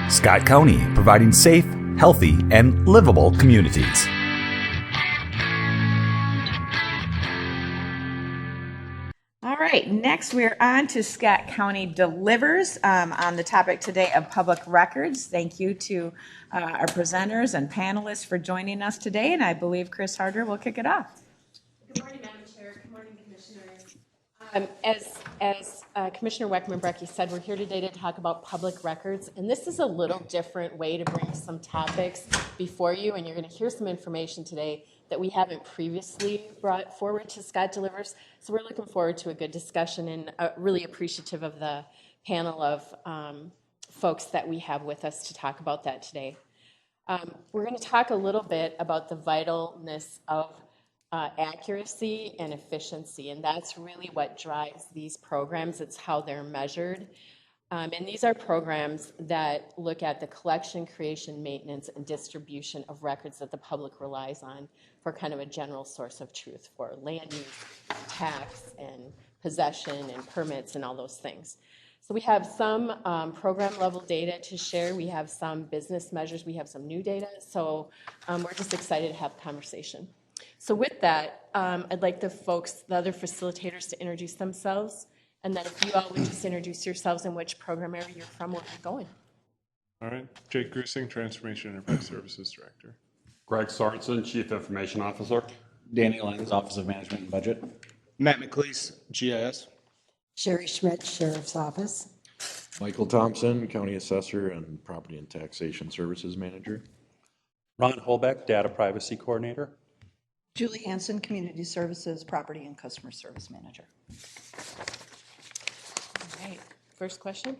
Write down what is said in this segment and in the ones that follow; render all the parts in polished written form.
Scott County, providing safe, healthy, and livable communities. All right, next we're on to Scott County Delivers on the topic today of public records. Thank you to our presenters and panelists for joining us today, and I believe Chris Harder will kick it off. Good morning, Madam Chair. Good morning, Commissioners. As Commissioner Weckman-Brecky said, we're here today to talk about public records, and this is a little different way to bring some topics before you, and you're going to hear some information today that we haven't previously brought forward to Scott Delivers. So we're looking forward to a good discussion and really appreciative of the panel of folks that we have with us to talk about that today. We're going to talk a little bit about the vitalness of accuracy and efficiency, and that's really what drives these programs. It's how they're measured. And these are programs that look at the collection, creation, maintenance, and distribution of records that the public relies on for kind of a general source of truth for land use, tax, and possession, and permits, and all those things. So we have some program level data to share. We have some business measures. We have some new data. So we're just excited to have a conversation. So with that, I'd like the other facilitators to introduce themselves. And then if you all would just introduce yourselves and which program area you're from, where you're going. All right. Jake Grusing, Transformation Enterprise Services Director. Greg Sorensen, Chief Information Officer. Danny Lenz, Office of Management and Budget. Matt McLeese, GIS. Sherry Schmidt, Sheriff's Office. Michael Thompson, County Assessor and Property and Taxation Services Manager. Ron Holbeck, Data Privacy Coordinator. Julie Hanson, Community Services, Property and Customer Service Manager. All right, first question.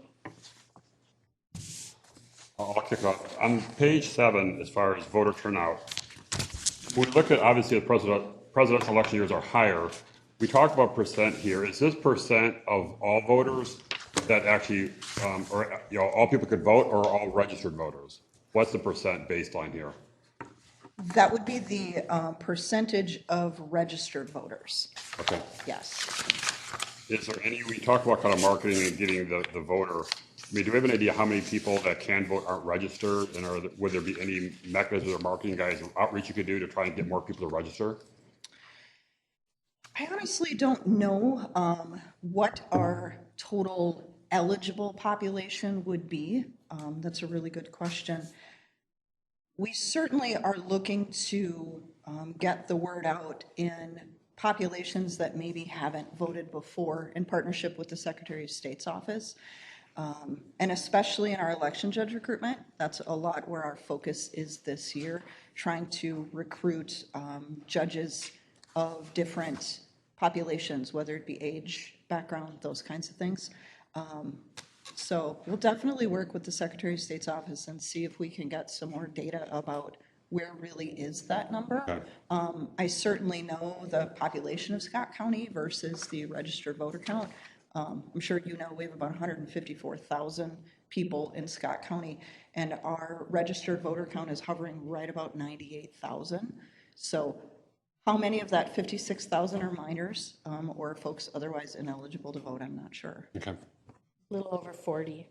I'll kick it off. On page 7, as far as voter turnout, we look at, obviously, the presidential election years are higher. We talk about percent here. Is this percent of all voters that actually, or all people could vote, or all registered voters? What's the percent baseline here? That would be the percentage of registered voters. Okay. Yes. Is there any, we talk about kind of marketing and getting the voter. I mean, do we have an idea how many people that can vote aren't registered? And would there be any mechanisms or marketing guys outreach you could do to try and get more people to register? I honestly don't know what our total eligible population would be. That's a really good question. We certainly are looking to get the word out in populations that maybe haven't voted before in partnership with the Secretary of State's office. And especially in our election judge recruitment, that's a lot where our focus is this year, trying to recruit judges of different populations, whether it be age, background, those kinds of things. So we'll definitely work with the Secretary of State's office and see if we can get some more data about where really is that number. Okay. I certainly know the population of Scott County versus the registered voter count. I'm sure you know we have about 154,000 people in Scott County, and our registered voter count is hovering right about 98,000. So how many of that 56,000 are minors or folks otherwise ineligible to vote? I'm not sure. Okay. A little over 40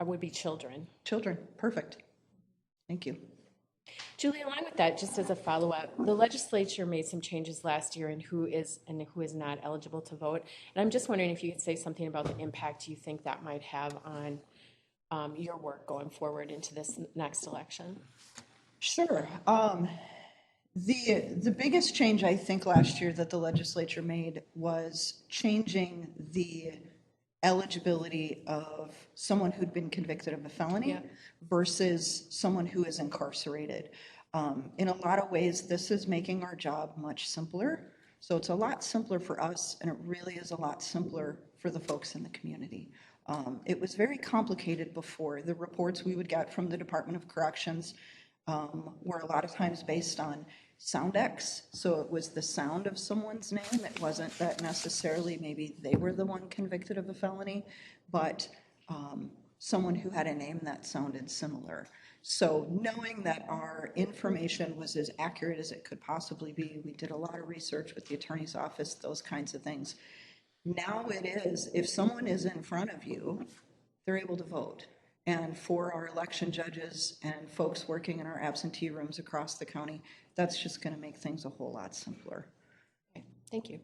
would be children. Children, perfect. Thank you. Julie, along with that, just as a follow-up, the legislature made some changes last year in who is and who is not eligible to vote. And I'm just wondering if you could say something about the impact you think that might have on your work going forward into this next election. Sure. The biggest change I think last year that the legislature made was changing the eligibility of someone who'd been convicted of a felony versus someone who is incarcerated. In a lot of ways, this is making our job much simpler. So it's a lot simpler for us, and it really is a lot simpler for the folks in the community. It was very complicated before. The reports we would get from the Department of Corrections were a lot of times based on sound X, so it was the sound of someone's name. It wasn't that necessarily maybe they were the one convicted of a felony, but someone who had a name that sounded similar. So knowing that our information was as accurate as it could possibly be, we did a lot of research with the attorney's office, those kinds of things. Now it is, if someone is in front of you, they're able to vote. And for our election judges and folks working in our absentee rooms across the county, that's just going to make things a whole lot simpler. Thank you.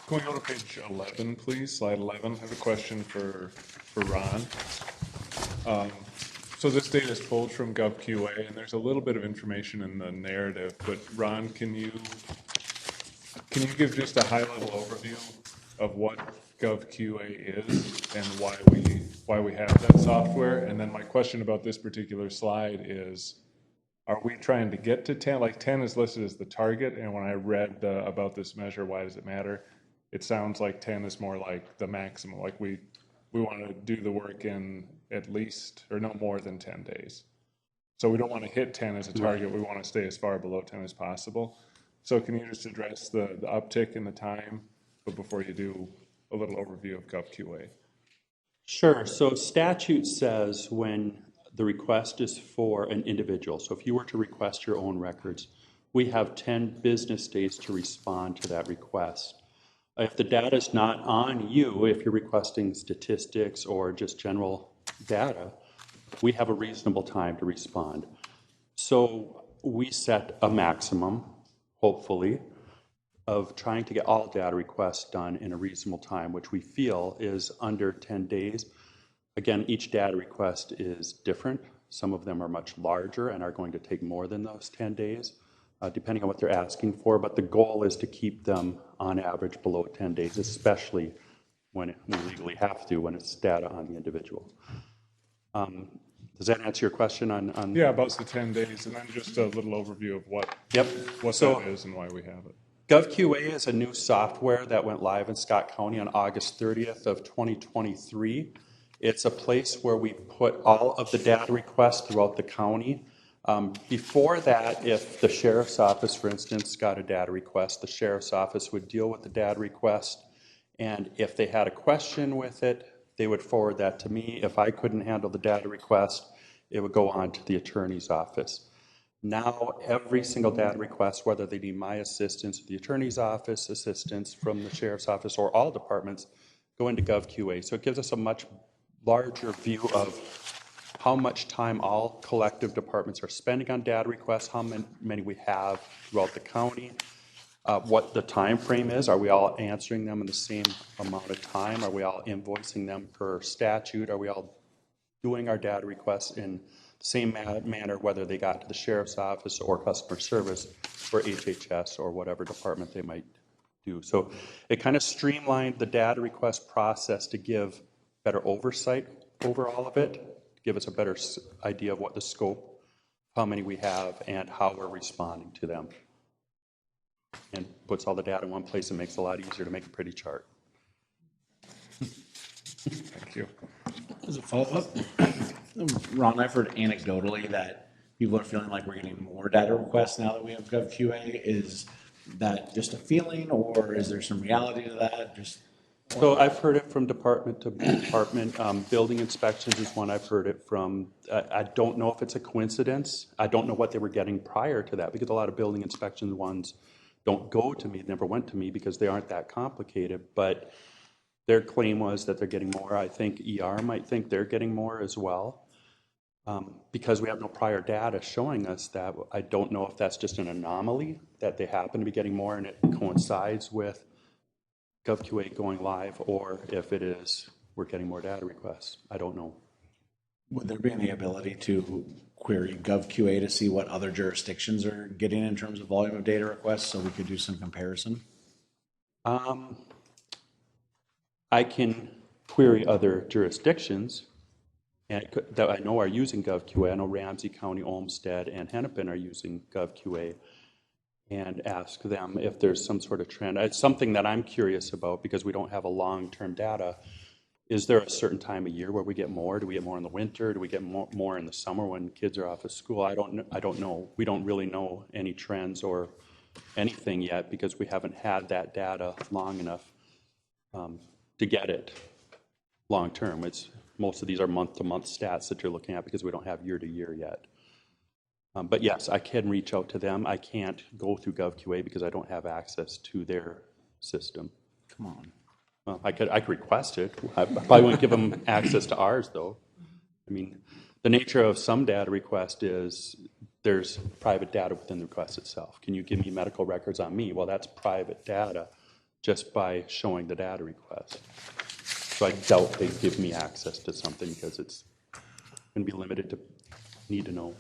Can we go to page 11, please? Slide 11. I have a question for Ron. So this data is pulled from GovQA, and there's a little bit of information in the narrative, but Ron, can you give just a high-level overview of what GovQA is and why we have that software? And then my question about this particular slide is, are we trying to get to 10? Like 10 is listed as the target, and when I read about this measure, why does it matter? It sounds like 10 is more like the maximum, like we want to do the work in at least, or no more than 10 days. So we don't want to hit 10 as a target, we want to stay as far below 10 as possible. So can you just address the uptick in the time, but before you do, a little overview of GovQA? Sure. So statute says when the request is for an individual, so if you were to request your own records, we have 10 business days to respond to that request. If the data is not on you, if you're requesting statistics or just general data, we have a reasonable time to respond. So we set a maximum, hopefully, of trying to get all data requests done in a reasonable time, which we feel is under 10 days. Again, each data request is different. Some of them are much larger and are going to take more than those 10 days. Depending on what they're asking for, but the goal is to keep them on average below 10 days, especially when we legally have to, when it's data on the individual. Does that answer your question on? Yeah, about the 10 days, and then just a little overview of what that is and why we have it. GovQA is a new software that went live in Scott County on August 30th of 2023. It's a place where we put all of the data requests throughout the county. Before that, if the sheriff's office, for instance, got a data request, the sheriff's office would deal with the data request, and if they had a question with it, they would forward that to me. If I couldn't handle the data request, it would go on to the attorney's office. Now, every single data request, whether they need my assistance, the attorney's office assistance from the sheriff's office, or all departments, go into GovQA. So it gives us a much larger view of how much time all collective departments are spending on data requests, how many we have throughout the county, what the time frame is. Are we all answering them in the same amount of time? Are we all invoicing them per statute? Are we all doing our data requests in the same manner, whether they got to the sheriff's office or customer service or HHS or whatever department they might do? So it kind of streamlined the data request process to give better oversight over all of it, give us a better idea of what the scope, how many we have, and how we're responding to them. And puts all the data in one place and makes it a lot easier to make a pretty chart. Thank you. As a follow-up, Ron, I've heard anecdotally that people are feeling like we're getting more data requests now that we have GovQA. Is that just a feeling, or is there some reality to that? So I've heard it from department to department. Building inspections is one I've heard it from. I don't know if it's a coincidence. I don't know what they were getting prior to that, because a lot of building inspection ones don't go to me, never went to me, because they aren't that complicated. But their claim was that they're getting more. I think ER might think they're getting more as well, because we have no prior data showing us that. I don't know if that's just an anomaly, that they happen to be getting more and it coincides with GovQA going live, or if it is we're getting more data requests. I don't know. Would there be any ability to query GovQA to see what other jurisdictions are getting in terms of volume of data requests, so we could do some comparison? I can query other jurisdictions and that I know are using GovQA. I know Ramsey County, Olmsted, and Hennepin are using GovQA, and ask them if there's some sort of trend. It's something that I'm curious about, because we don't have a long-term data. Is there a certain time of year where we get more? Do we get more in the winter? Do we get more in the summer when kids are off of school? I don't know. We don't really know any trends or anything yet, because we haven't had that data long enough to get it long-term. Most of these are month-to-month stats that you're looking at, because we don't have year-to-year yet. But yes, I can reach out to them. I can't go through GovQA because I don't have access to their system. Come on. Well, I could request it. I probably wouldn't give them access to ours, though. I mean, the nature of some data request is there's private data within the request itself. Can you give me medical records on me? Well, that's private data just by showing the data request. So I doubt they give me access to something because it's going to be limited to need to know.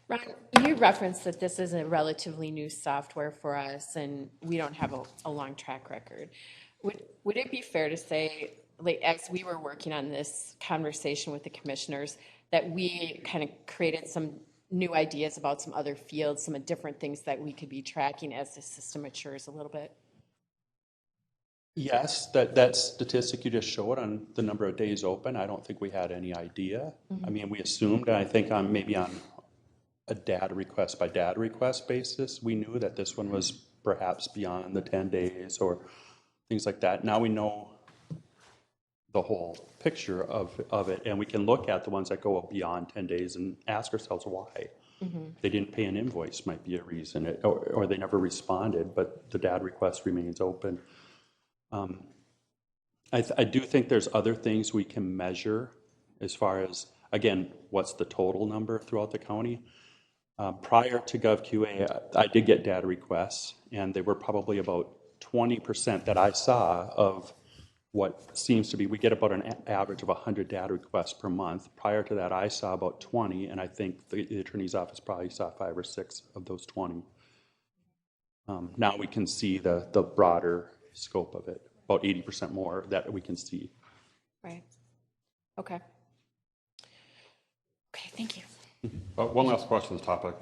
Ron, you referenced that this is a relatively new software for us and we don't have a long track record. Would it be fair to say, like, as we were working on this conversation with the commissioners, that we kind of created some new ideas about some other fields, some different things that we could be tracking as the system matures a little bit? Yes, that statistic you just showed on the number of days open, I don't think we had any idea. I mean, we assumed, and I think maybe on a data request by data request basis, we knew that this one was perhaps beyond the 10 days or things like that. Now we know the whole picture of it, and we can look at the ones that go beyond 10 days and ask ourselves why. They didn't pay an invoice might be a reason, or they never responded, but the data request remains open. I do think there's other things we can measure as far as, again, what's the total number throughout the county. Prior to GovQA, I did get data requests, and they were probably about 20% that I saw of what seems to be, we get about an average of 100 data requests per month. Prior to that, I saw about 20, and I think the attorney's office probably saw 5 or 6 of those 20. Now we can see the broader scope of it, about 80% more that we can see. Right. Okay. Okay, thank you. One last question on this topic.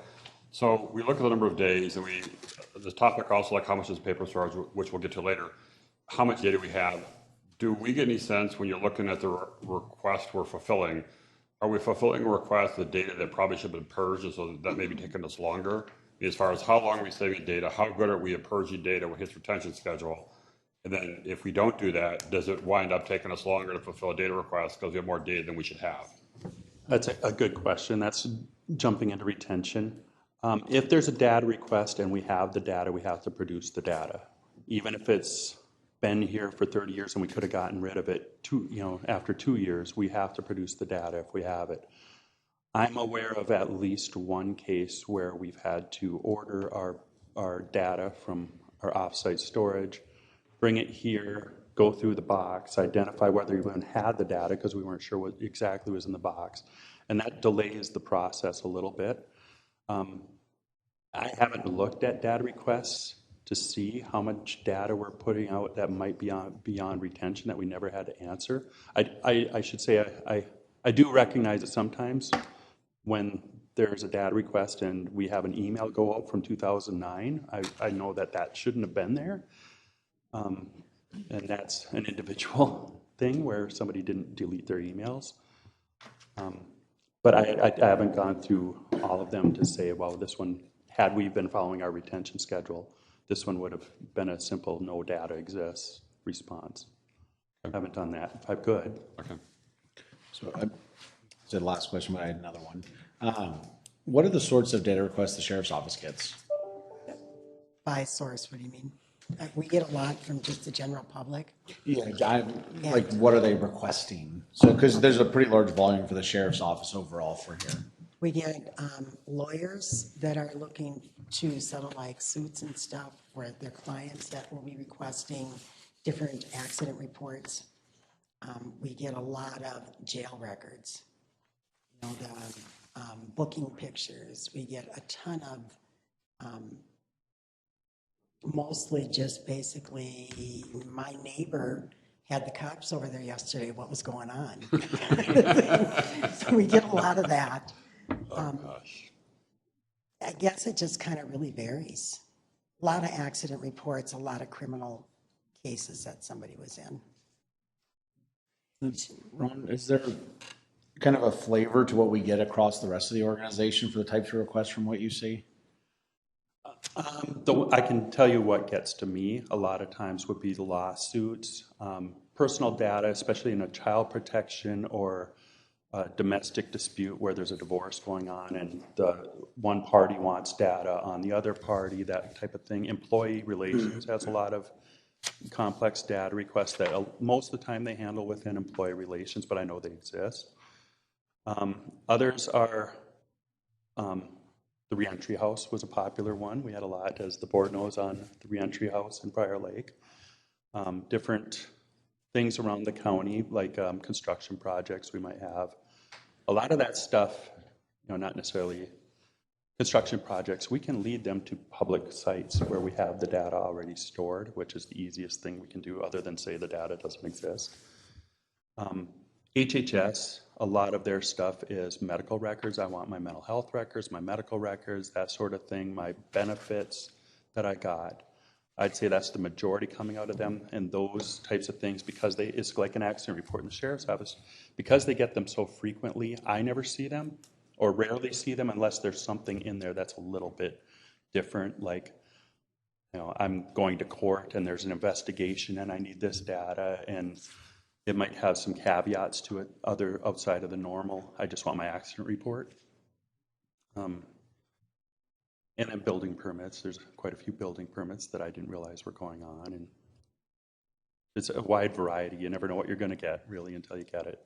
So we look at the number of days, and this topic also, like how much is paper storage, which we'll get to later. How much data we have? Do we get any sense when you're looking at the request we're fulfilling? Are we fulfilling a request the data that probably should have been purged, so that may be taking us longer? As far as how long are we saving data, how good are we at purging data with his retention schedule? And then if we don't do that, does it wind up taking us longer to fulfill a data request because we have more data than we should have? That's a good question. That's jumping into retention. If there's a data request and we have the data, we have to produce the data. Even if it's been here for 30 years and we could have gotten rid of it after 2 years, we have to produce the data if we have it. I'm aware of at least one case where we've had to order our data from our offsite storage, bring it here, go through the box, identify whether we even had the data because we weren't sure what exactly was in the box. And that delays the process a little bit. I haven't looked at data requests to see how much data we're putting out that might be beyond retention that we never had to answer. I should say I do recognize it sometimes when there's a data request and we have an email go out from 2009. I know that shouldn't have been there. And that's an individual thing where somebody didn't delete their emails. But I haven't gone through all of them to say, well, this one, had we been following our retention schedule, this one would have been a simple no data exists response. I haven't done that. If I could. Okay. So I said last question, but I had another one. What are the sorts of data requests the sheriff's office gets? By source, what do you mean? We get a lot from just the general public. Yeah, like what are they requesting? So, because there's a pretty large volume for the sheriff's office overall for here. We get lawyers that are looking to settle like suits and stuff for their clients that will be requesting different accident reports. We get a lot of jail records, the booking pictures. We get a ton of mostly just basically my neighbor had the cops over there yesterday, what was going on? So we get a lot of that. I guess it just kind of really varies. A lot of accident reports, a lot of criminal cases that somebody was in. Ron, is there kind of a flavor to what we get across the rest of the organization for the types of requests from what you see? I can tell you what gets to me a lot of times would be the lawsuits, personal data, especially in a child protection or a domestic dispute where there's a divorce going on and the one party wants data on the other party, that type of thing. Employee relations has a lot of complex data requests that most of the time they handle within employee relations, but I know they exist. Others are, the reentry house was a popular one. We had a lot, as the board knows, on the reentry house in Prior Lake. Different things around the county, like construction projects we might have. A lot of that stuff, not necessarily construction projects, we can lead them to public sites where we have the data already stored, which is the easiest thing we can do other than say the data doesn't exist. HHS, a lot of their stuff is medical records. I want my mental health records, my medical records, that sort of thing, my benefits that I got. I'd say that's the majority coming out of them, and those types of things, because it's like an accident report in the sheriff's office, because they get them so frequently, I never see them or rarely see them unless there's something in there that's a little bit different, like, I'm going to court and there's an investigation and I need this data, and it might have some caveats to it, outside of the normal. I just want my accident report. And then building permits. There's quite a few building permits that I didn't realize were going on, and it's a wide variety. You never know what you're going to get, really, until you get it.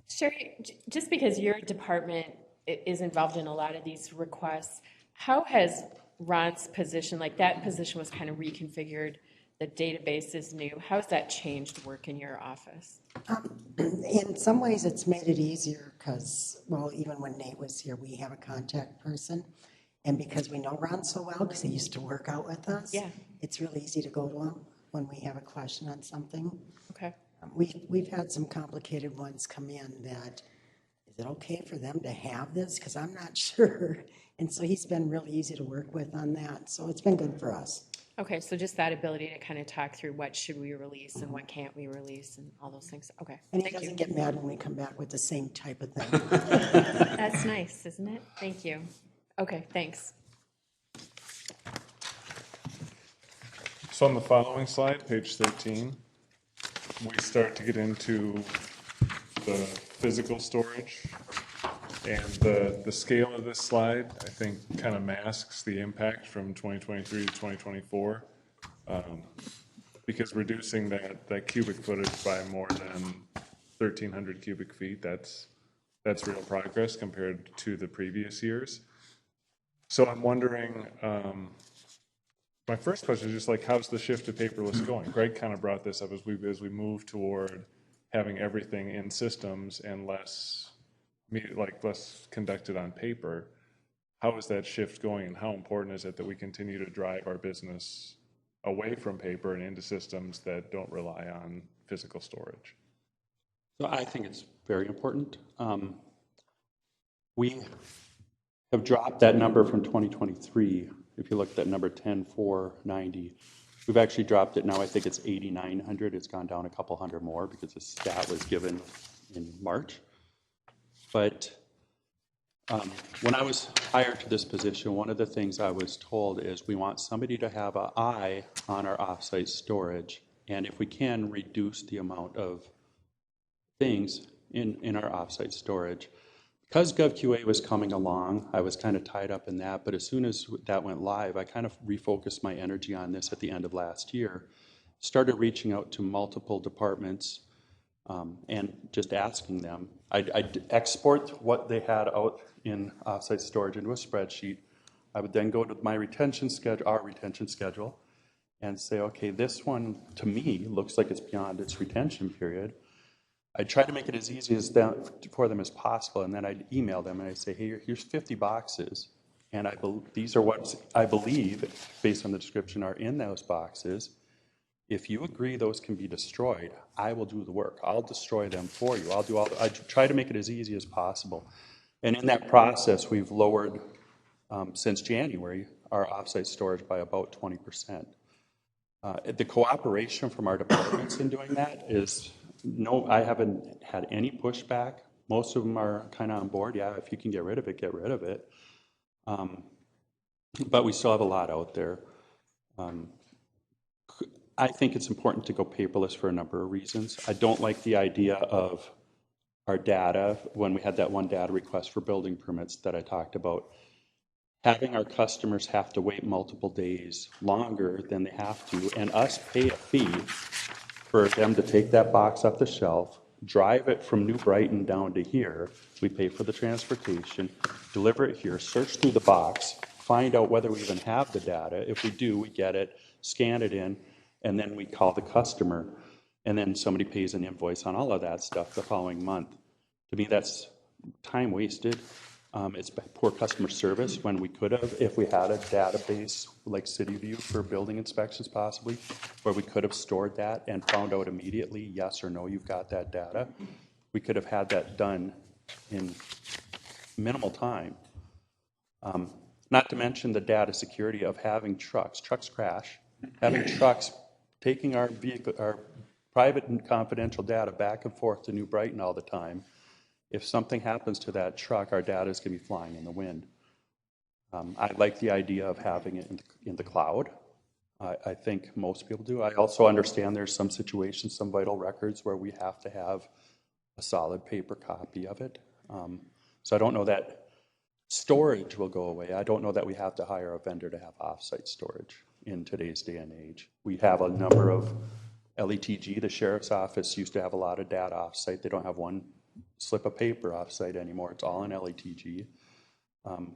Sherry, just because your department is involved in a lot of these requests, how has Ron's position, like that position was kind of reconfigured, the database is new, how has that changed work in your office? In some ways, it's made it easier because, well, even when Nate was here, we have a contact person. And because we know Ron so well, because he used to work out with us, Yeah. it's really easy to go to him when we have a question on something. Okay. We've had some complicated ones come in that, is it okay for them to have this? Because I'm not sure. And so he's been really easy to work with on that. So it's been good for us. Okay, so just that ability to kind of talk through what should we release and what can't we release and all those things. Okay, And he thank you. doesn't get mad when we come back with the same type of thing. That's nice, isn't it? Thank you. Okay, thanks. So on the following slide, page 13, we start to get into the physical storage. And the scale of this slide, I think, kind of masks the impact from 2023 to 2024. Because reducing that cubic footage by more than 1,300 cubic feet, that's real progress compared to the previous years. So I'm wondering, my first question is just like, how's the shift to paperless going? Greg kind of brought this up as we move toward having everything in systems and less conducted on paper. How is that shift going, and how important is it that we continue to drive our business away from paper and into systems that don't rely on physical storage? So I think it's very important. We have dropped that number from 2023. If you look at that number 10,490, we've actually dropped it now. I think it's 8,900. It's gone down a couple hundred more because the stat was given in March. But when I was hired to this position, one of the things I was told is we want somebody to have an eye on our offsite storage, and if we can, reduce the amount of things in our offsite storage. Because GovQA was coming along, I was kind of tied up in that, but as soon as that went live, I kind of refocused my energy on this at the end of last year, started reaching out to multiple departments, and just asking them. I'd export what they had out in offsite storage into a spreadsheet. I would then go to my retention schedule, our retention schedule, and say, okay, this one to me looks like it's beyond its retention period. I'd try to make it as easy for them as possible, and then I'd email them and I'd say, hey, here's 50 boxes, and these are what I believe, based on the description, are in those boxes. If you agree those can be destroyed, I will do the work. I'll destroy them for you. I try to make it as easy as possible. And in that process, we've lowered, since January, our offsite storage by about 20%. The cooperation from our departments in doing that is, no, I haven't had any pushback. Most of them are kind of on board. Yeah, if you can get rid of it, get rid of it. But we still have a lot out there. I think it's important to go paperless for a number of reasons. I don't like the idea of our data, when we had that one data request for building permits that I talked about, having our customers have to wait multiple days longer than they have to, and us pay a fee for them to take that box off the shelf, drive it from New Brighton down to here. We pay for the transportation, deliver it here, search through the box, find out whether we even have the data. If we do, we get it, scan it in, and then we call the customer, and then somebody pays an invoice on all of that stuff the following month. To me, that's time wasted. It's poor customer service when we could have, if we had a database like CityView for building inspections possibly, where we could have stored that and found out immediately, yes or no, you've got that data. We could have had that done in minimal time. Not to mention the data security of having trucks crash, having trucks taking our vehicle, our private and confidential data back and forth to New Brighton all the time. If something happens to that truck, our data is going to be flying in the wind. I like the idea of having it in the cloud. I think most people do. I also understand there's some situations, some vital records where we have to have a solid paper copy of it. So I don't know that storage will go away. I don't know that we have to hire a vendor to have offsite storage in today's day and age. We have a number of LETG. The sheriff's office used to have a lot of data offsite. They don't have one slip of paper offsite anymore. It's all in LETG.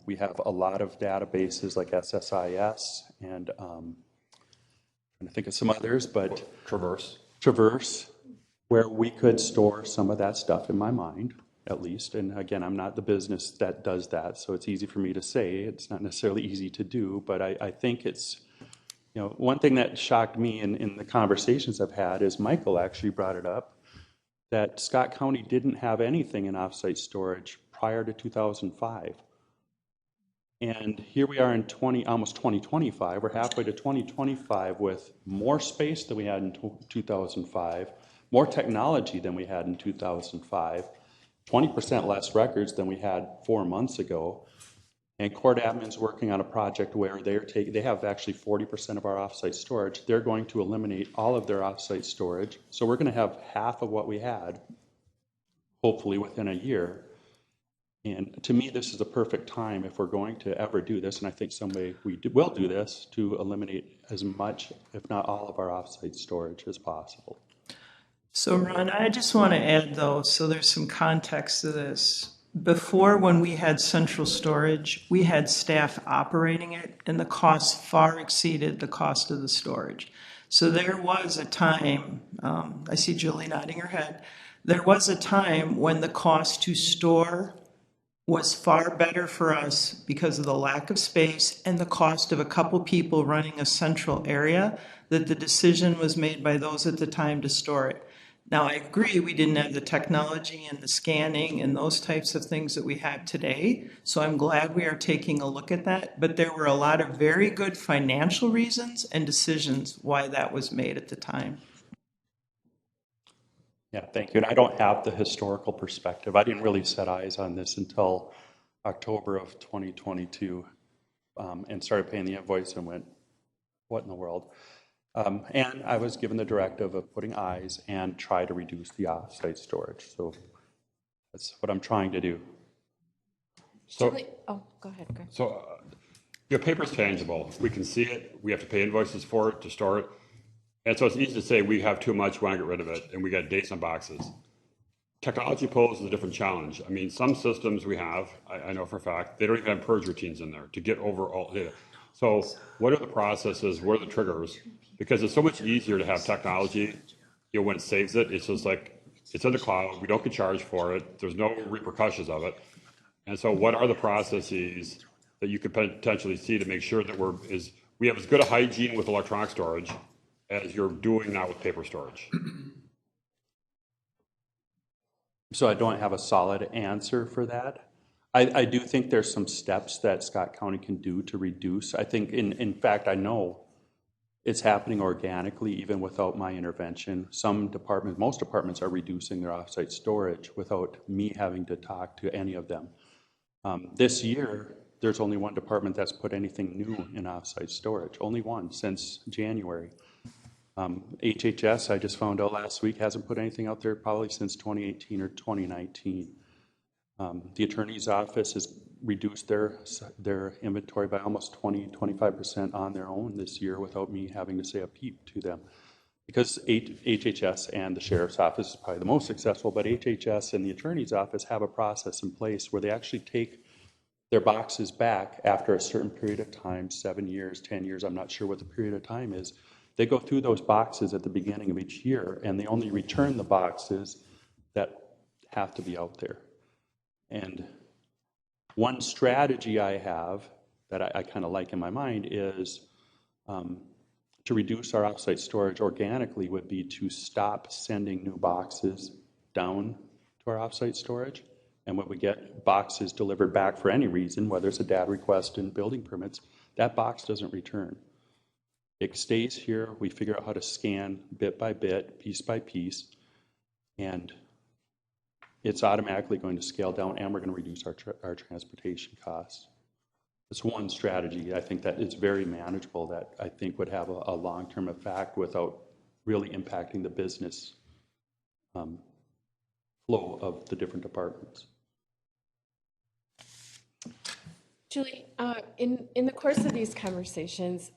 We have a lot of databases like SSIS and I'm trying to think of some others, but Traverse, where we could store some of that stuff in my mind, at least. And again, I'm not the business that does that, so it's easy for me to say. It's not necessarily easy to do, but I think it's, you know, one thing that shocked me in the conversations I've had is Michael actually brought it up, that Scott County didn't have anything in offsite storage prior to 2005. And here we are in almost 2025. We're halfway to 2025 with more space than we had in 2005, more technology than we had in 2005, 20% less records than we had 4 months ago. And court admin's working on a project where they have actually 40% of our offsite storage. They're going to eliminate all of their offsite storage. So we're going to have half of what we had, hopefully within a year. And to me, this is a perfect time if we're going to ever do this, and I think someday we will do this, to eliminate as much, if not all, of our offsite storage as possible. So Ron, I just want to add though, so there's some context to this. Before, when we had central storage, we had staff operating it, and the cost far exceeded the cost of the storage. So there was a time, I see Julie nodding her head, there was a time when the cost to store was far better for us because of the lack of space and the cost of a couple people running a central area, that the decision was made by those at the time to store it. Now, I agree we didn't have the technology and the scanning and those types of things that we have today, so I'm glad we are taking a look at that, but there were a lot of very good financial reasons and decisions why that was made at the time. Yeah, thank you. And I don't have the historical perspective. I didn't really set eyes on this until October of 2022 and started paying the invoice and went, what in the world? And I was given the directive of putting eyes and try to reduce the offsite storage. So that's what I'm trying to do. So, Oh, go ahead, Greg. so your paper's tangible. We can see it. We have to pay invoices for it to store it. And so it's easy to say we have too much, we want to get rid of it, and we got dates on boxes. Technology poses a different challenge. I mean, some systems we have, I know for a fact, they don't even have purge routines in there to get over all data. So what are the processes? What are the triggers? Because it's so much easier to have technology, you know, when it saves it, it's just like, it's in the cloud, we don't get charged for it, there's no repercussions of it. And so what are the processes that you could potentially see to make sure that we have as good a hygiene with electronic storage as you're doing now with paper storage? So I don't have a solid answer for that. I do think there's some steps that Scott County can do to reduce. I think, in fact, I know it's happening organically even without my intervention. Most departments are reducing their offsite storage without me having to talk to any of them. This year, there's only one department that's put anything new in offsite storage, only one since January. HHS, I just found out last week, hasn't put anything out there probably since 2018 or 2019. The attorney's office is reduced their inventory by almost 20-25% on their own this year without me having to say a peep to them. Because HHS and the Sheriff's Office is probably the most successful, but HHS and the Attorney's Office have a process in place where they actually take their boxes back after a certain period of time, 7 years, 10 years, I'm not sure what the period of time is. They go through those boxes at the beginning of each year, and they only return the boxes that have to be out there. And one strategy I have that I kind of like in my mind is to reduce our offsite storage organically would be to stop sending new boxes down to our offsite storage. And when we get boxes delivered back for any reason, whether it's a data request and building permits, that box doesn't return. It stays here. We figure out how to scan bit by bit, piece by piece, and it's automatically going to scale down, and we're going to reduce our transportation costs. It's one strategy. I think that it's very manageable that I think would have a long-term effect without really impacting the business flow of the different departments. Julie, in the course of these conversations,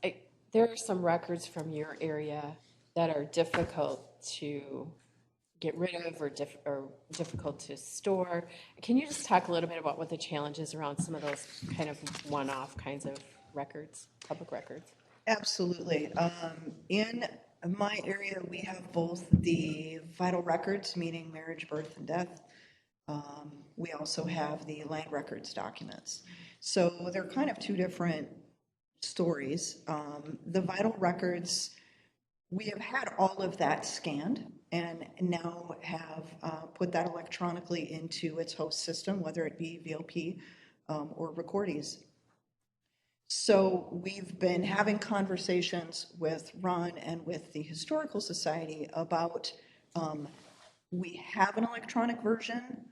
there are some records from your area that are difficult to get rid of or difficult to store. Can you just talk a little bit about what the challenges around some of those kind of one-off kinds of records, public records? Absolutely. In my area, we have both the vital records, meaning marriage, birth, and death. We also have the land records documents. So they're kind of two different stories. The vital records, we have had all of that scanned and now have put that electronically into its host system, whether it be VLP or Recordees. So we've been having conversations with Ron and with the Historical Society about we have an electronic version,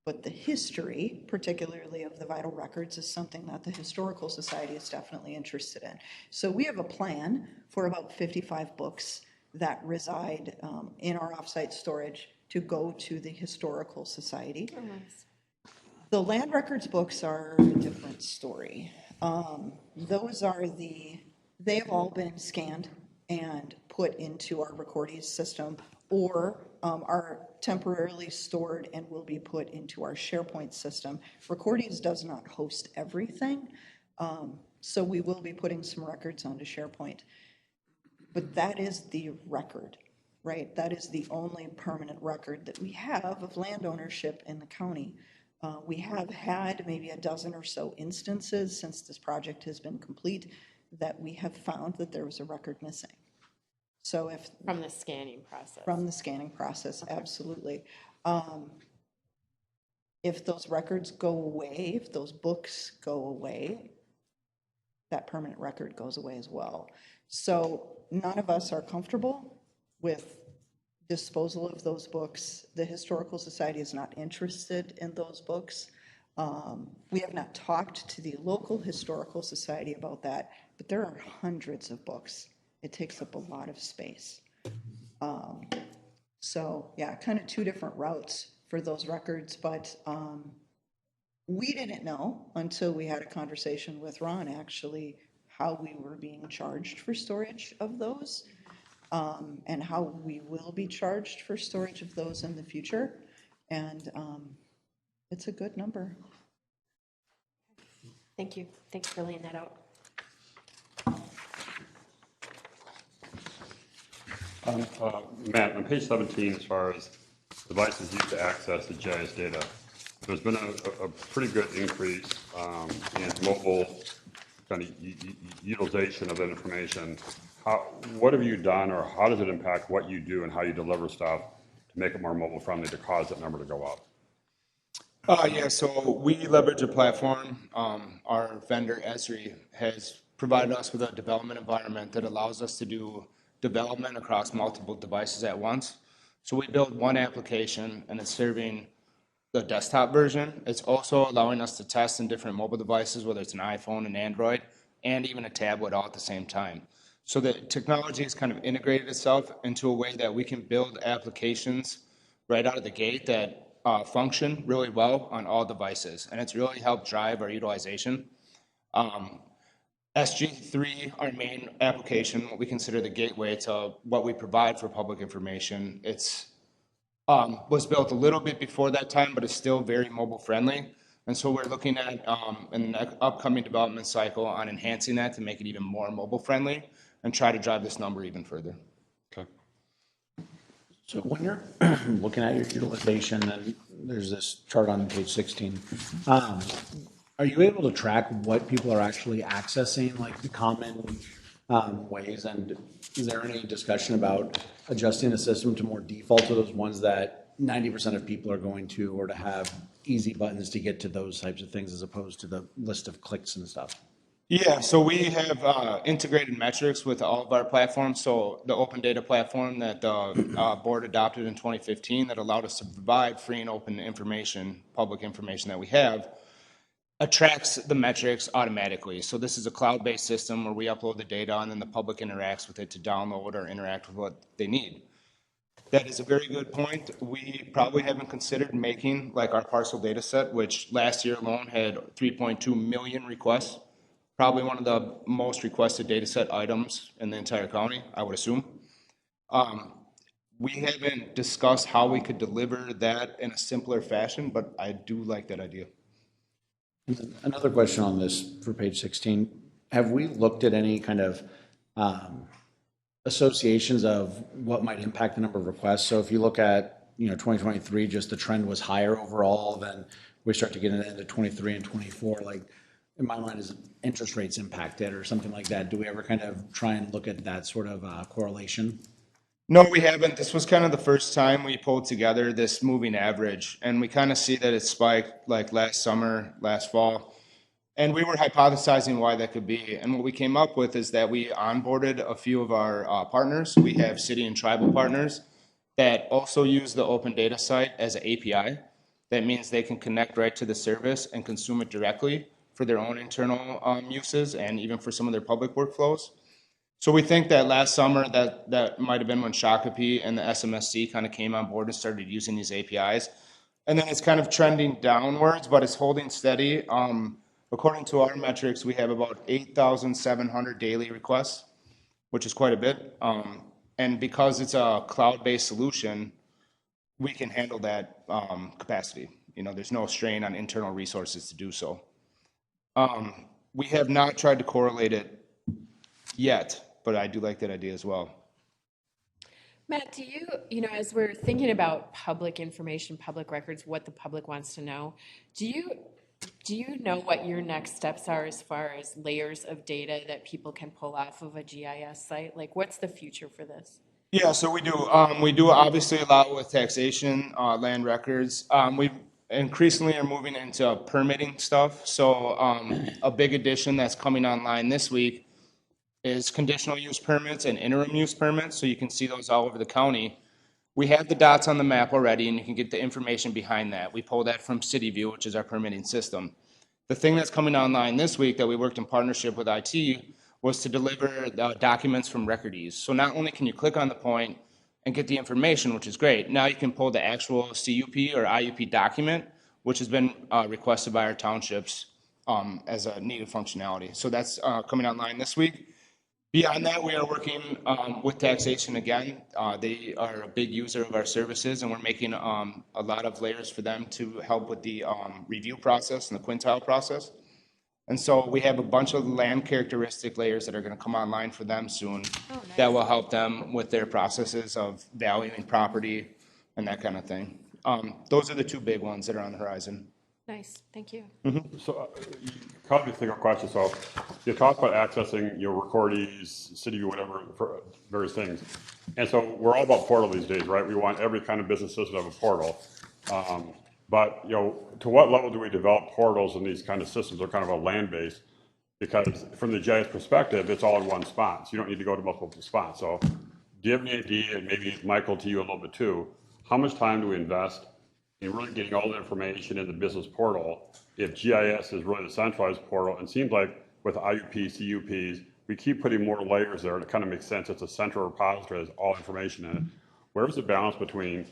but the history, particularly of the vital records, is something that the Historical Society is definitely interested in. So we have a plan for about 55 books that reside in our offsite storage to go to the Historical Society. Oh, nice. The land records books are a different story. Those are they have all been scanned and put into our Recordees system or are temporarily stored and will be put into our SharePoint system. Recordees does not host everything, so we will be putting some records onto SharePoint. But that is the record, right? That is the only permanent record that we have of land ownership in the county. We have had maybe a dozen or so instances since this project has been complete that we have found that there was a record missing. So if From the scanning process. From the scanning process, absolutely. If those records go away, if those books go away, that permanent record goes away as well. So none of us are comfortable with disposal of those books. The Historical Society is not interested in those books. We have not talked to the local Historical Society about that, but there are hundreds of books. It takes up a lot of space. So yeah, kind of two different routes for those records, but we didn't know until we had a conversation with Ron actually how we were being charged for storage of those and how we will be charged for storage of those in the future. And it's a good number. Thank you. Thanks for laying that out. Matt, on page 17, as far as devices used to access the GIS data, there's been a pretty good increase in mobile kind of utilization of that information. What have you done, or how does it impact what you do and how you deliver stuff to make it more mobile friendly to cause that number to go up? Yeah, so we leverage a platform. Our vendor, Esri, has provided us with a development environment that allows us to do development across multiple devices at once. So we build one application and it's serving the desktop version. It's also allowing us to test in different mobile devices, whether it's an iPhone, an Android, and even a tablet all at the same time. So the technology has kind of integrated itself into a way that we can build applications right out of the gate that function really well on all devices, and it's really helped drive our utilization. SG3, our main application, what we consider the gateway to what we provide for public information, it's was built a little bit before that time, but it's still very mobile friendly. And so we're looking at an upcoming development cycle on enhancing that to make it even more mobile friendly and try to drive this number even further. Okay. So when you're looking at your utilization, and there's this chart on page 16, are you able to track what people are actually accessing, like the common ways? And is there any discussion about adjusting the system to more default to those ones that 90% of people are going to, or to have easy buttons to get to those types of things as opposed to the list of clicks and stuff? Yeah, so we have integrated metrics with all of our platforms. So the open data platform that the board adopted in 2015 that allowed us to provide free and open information, public information that we have, attracts the metrics automatically. So this is a cloud-based system where we upload the data and then the public interacts with it to download or interact with what they need. That is a very good point. We probably haven't considered making like our parcel data set, which last year alone had 3.2 million requests. Probably one of the most requested data set items in the entire county, I would assume. We haven't discussed how we could deliver that in a simpler fashion, but I do like that idea. Another question on this for page 16. Have we looked at any kind of associations of what might impact the number of requests? So if you look at, 2023, just the trend was higher overall, then we start to get into 23 and 24, like in my mind, is interest rates impacted or something like that? Do we ever kind of try and look at that sort of correlation? No, we haven't. This was kind of the first time we pulled together this moving average, and we kind of see that it spiked like last summer, last fall. And we were hypothesizing why that could be. And what we came up with is that we onboarded a few of our partners. We have city and tribal partners that also use the open data site as an API. That means they can connect right to the service and consume it directly for their own internal uses and even for some of their public workflows. So we think that last summer that might have been when Shakopee and the SMSC kind of came on board and started using these APIs. And then it's kind of trending downwards, but it's holding steady. According to our metrics, we have about 8,700 daily requests, which is quite a bit. And because it's a cloud-based solution, we can handle that capacity. There's no strain on internal resources to do so. We have not tried to correlate it yet, but I do like that idea as well. Matt, do you, as we're thinking about public information, public records, what the public wants to know, do you know what your next steps are as far as layers of data that people can pull off of a GIS site? Like, what's the future for this? Yeah, so we do. We do obviously a lot with taxation, land records. We increasingly are moving into permitting stuff. So a big addition that's coming online this week is conditional use permits and interim use permits. So you can see those all over the county. We have the dots on the map already, and you can get the information behind that. We pull that from CityView, which is our permitting system. The thing that's coming online this week that we worked in partnership with IT was to deliver documents from Recordees. So not only can you click on the point and get the information, which is great, now you can pull the actual CUP or IUP document, which has been requested by our townships as a needed functionality. So that's coming online this week. Beyond that, we are working with taxation again. They are a big user of our services, and we're making a lot of layers for them to help with the review process and the quintile process. And so we have a bunch of land characteristic layers that are going to come online for them soon. Nice. That will help them with their processes of valuing property and that kind of thing. Those are the two big ones that are on the horizon. Nice, thank you. Mm-hmm. So you probably think of questions. So you talk about accessing your Recordees, CityView, whatever, for various things. And so we're all about portal these days, right? We want every kind of business system to have a portal. But, to what level do we develop portals in these kind of systems? They're kind of a land base, because from the GIS perspective, it's all in one spot. So you don't need to go to multiple spots. So do you have any idea, and maybe Michael, to you a little bit too, how much time do we invest in really getting all the information in the business portal if GIS is really the centralized portal? And it seems like with IUPs, CUPs, we keep putting more layers there, and it kind of makes sense. It's a central repository, has all information in it. Where's the balance between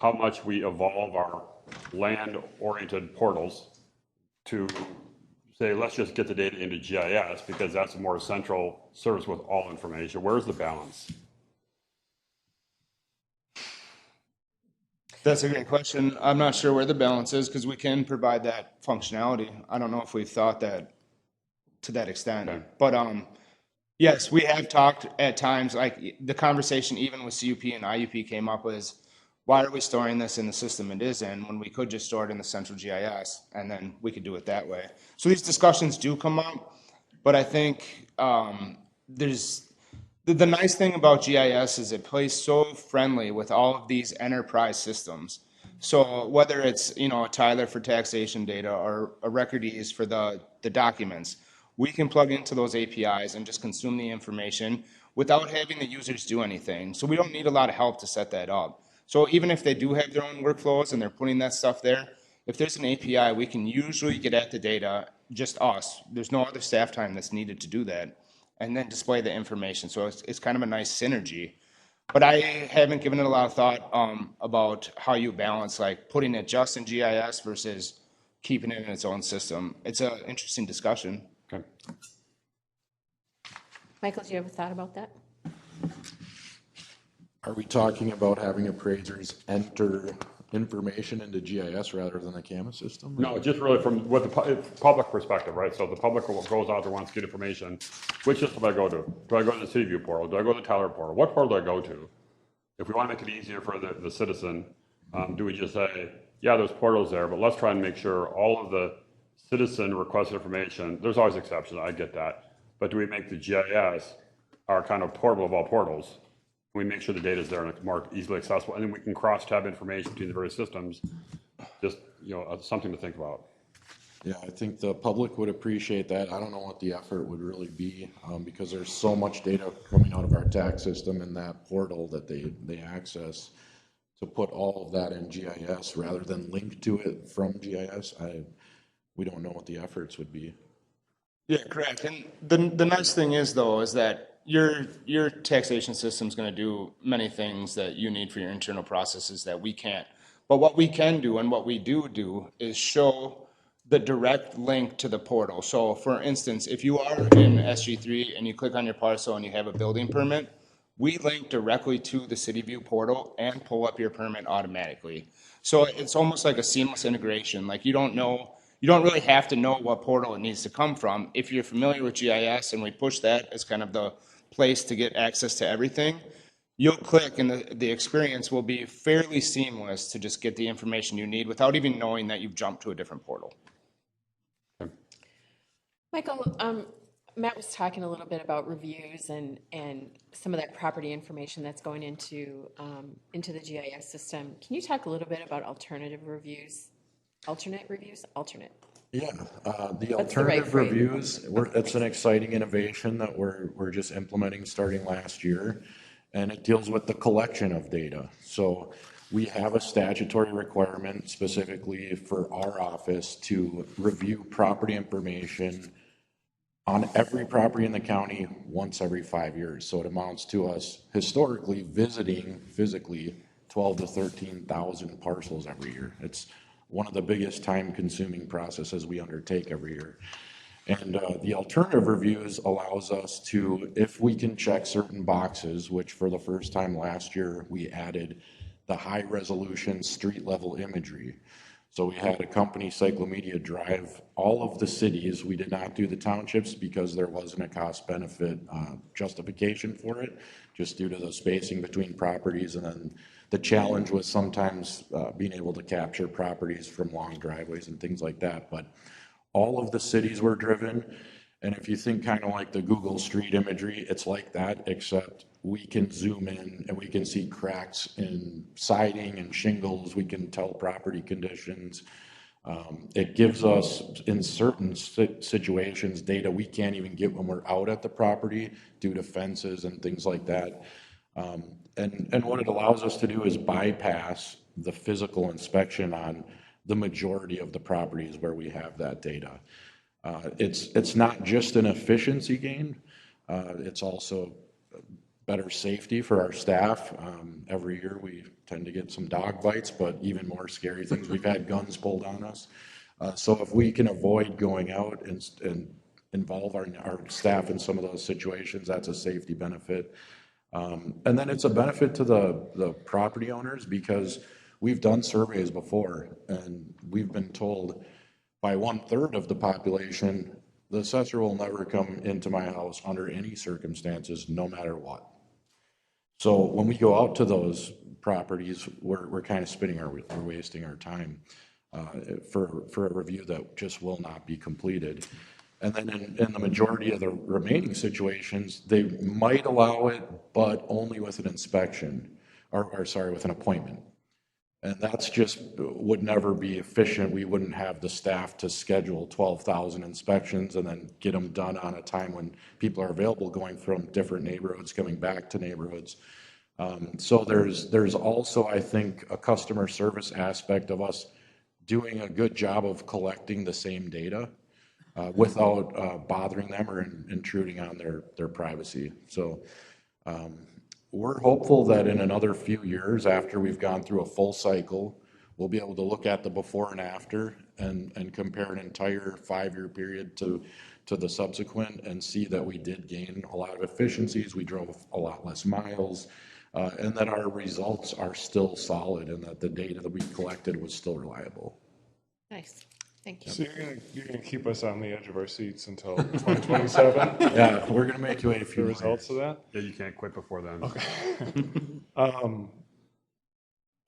how much we evolve our land-oriented portals to say, let's just get the data into GIS because that's a more central service with all information. Where's the balance? That's a great question. I'm not sure where the balance is because we can provide that functionality. I don't know if we've thought that to that extent. Okay. But yes, we have talked at times, like the conversation even with CUP and IUP came up was, why are we storing this in the system it is in when we could just store it in the central GIS and then we could do it that way? So these discussions do come up, but I think there's the nice thing about GIS is it plays so friendly with all of these enterprise systems. So whether it's, you know, a Tyler for taxation data or a Recordese for the documents, we can plug into those APIs and just consume the information without having the users do anything. So we don't need a lot of help to set that up. So even if they do have their own workflows and they're putting that stuff there, if there's an API, we can usually get at the data, just us. There's no other staff time that's needed to do that, and then display the information. So it's kind of a nice synergy. But I haven't given it a lot of thought about how you balance like putting it just in GIS versus keeping it in its own system. It's an interesting discussion. Okay. Michael, do you have a thought about that? Are we talking about having appraisers enter information into GIS rather than the CAMA system? No, just really from what the public perspective, right? So the public goes out there, wants to get information. Which system do I go to? Do I go to the City View portal? Do I go to the Tyler portal? What portal do I go to? If we want to make it easier for the citizen, do we just say, yeah, there's portals there, but let's try and make sure all of the citizen requested information, there's always exceptions, I get that. But do we make the GIS our kind of portal of all portals? We make sure the data is there and it's more easily accessible, and then we can cross-tab information between the various systems. Just, you know, something to think about. Yeah, I think the public would appreciate that. I don't know what the effort would really be because there's so much data coming out of our tax system in that portal that they access. To put all of that in GIS rather than link to it from GIS, we don't know what the efforts would be. Yeah, correct. And the nice thing is though, is that your taxation system is going to do many things that you need for your internal processes that we can't. But what we can do and what we do is show the direct link to the portal. So for instance, if you are in SG3 and you click on your parcel and you have a building permit, we link directly to the City View portal and pull up your permit automatically. So it's almost like a seamless integration. Like you don't really have to know what portal it needs to come from. If you're familiar with GIS and we push that as kind of the place to get access to everything, you'll click and the experience will be fairly seamless to just get the information you need without even knowing that you've jumped to a different portal. Michael, Matt was talking a little bit about reviews and some of that property information that's going into the GIS system. Can you talk a little bit about alternative reviews? Alternate reviews? Alternate. Yeah, the alternative reviews, it's an exciting innovation that we're just implementing starting last year, and it deals with the collection of data. So we have a statutory requirement specifically for our office to review property information on every property in the county once every 5 years. So it amounts to us historically visiting physically 12 to 13,000 parcels every year. It's one of the biggest time-consuming processes we undertake every year. And the alternative reviews allows us to, if we can check certain boxes, which for the first time last year, we added the high-resolution street-level imagery. So we had a company, Cyclomedia, drive all of the cities. We did not do the townships because there wasn't a cost-benefit justification for it, just due to the spacing between properties, and then the challenge was sometimes being able to capture properties from long driveways and things like that. But all of the cities were driven. And if you think kind of like the Google Street imagery, it's like that, except we can zoom in and we can see cracks in siding and shingles. We can tell property conditions. It gives us, in certain situations, data we can't even get when we're out at the property due to fences and things like that. And what it allows us to do is bypass the physical inspection on the majority of the properties where we have that data. It's not just an efficiency gain, it's also better safety for our staff. Every year we tend to get some dog bites, but even more scary things. We've had guns pulled on us. So if we can avoid going out and involve our staff in some of those situations, that's a safety benefit. And then it's a benefit to the property owners because we've done surveys before and we've been told by 1/3 of the population, the assessor will never come into my house under any circumstances, no matter what. So when we go out to those properties, we're kind of we're wasting our time for a review that just will not be completed. And then in the majority of the remaining situations, they might allow it, but only with an inspection, or sorry, with an appointment. And that's just, would never be efficient. We wouldn't have the staff to schedule 12,000 inspections and then get them done on a time when people are available, going from different neighborhoods, coming back to neighborhoods. So there's also, I think, a customer service aspect of us doing a good job of collecting the same data without bothering them or intruding on their privacy. So we're hopeful that in another few years, after we've gone through a full cycle, we'll be able to look at the before and after and compare an entire 5-year period to the subsequent and see that we did gain a lot of efficiencies, we drove a lot less miles, and that our results are still solid and that the data that we collected was still reliable. Nice, thank you. So you're gonna keep us on the edge of our seats until 2027? Yeah, we're gonna make you wait a few The results of that? Yeah, you can't quit before then. Okay.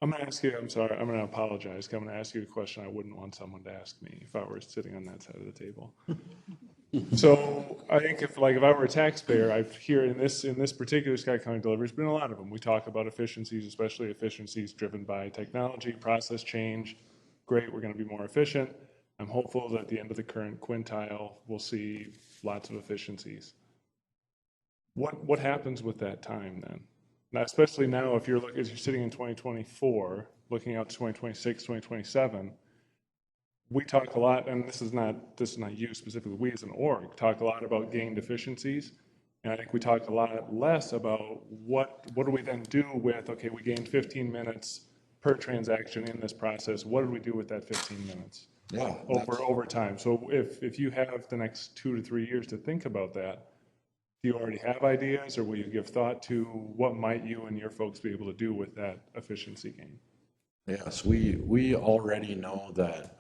I'm gonna ask you, I'm sorry, I'm gonna apologize, 'cause I'm gonna ask you a question I wouldn't want someone to ask me if I were sitting on that side of the table. So I think if I were a taxpayer, I've here in this particular Scott County Delivery, there's been a lot of them. We talk about efficiencies, especially efficiencies driven by technology, process change. Great, we're gonna be more efficient. I'm hopeful that at the end of the current quintile, we'll see lots of efficiencies. What happens with that time then? Now, especially now, if you're sitting in 2024, looking out to 2026, 2027, we talk a lot, and this is not you specifically, we as an org talk a lot about gained efficiencies. And I think we talk a lot less about what do we then do with, okay, we gained 15 minutes per transaction in this process. What do we do with that 15 minutes? Yeah. Over time. So if you have the next 2 to 3 years to think about that, do you already have ideas, or will you give thought to what might you and your folks be able to do with that efficiency gain? Yes, we already know that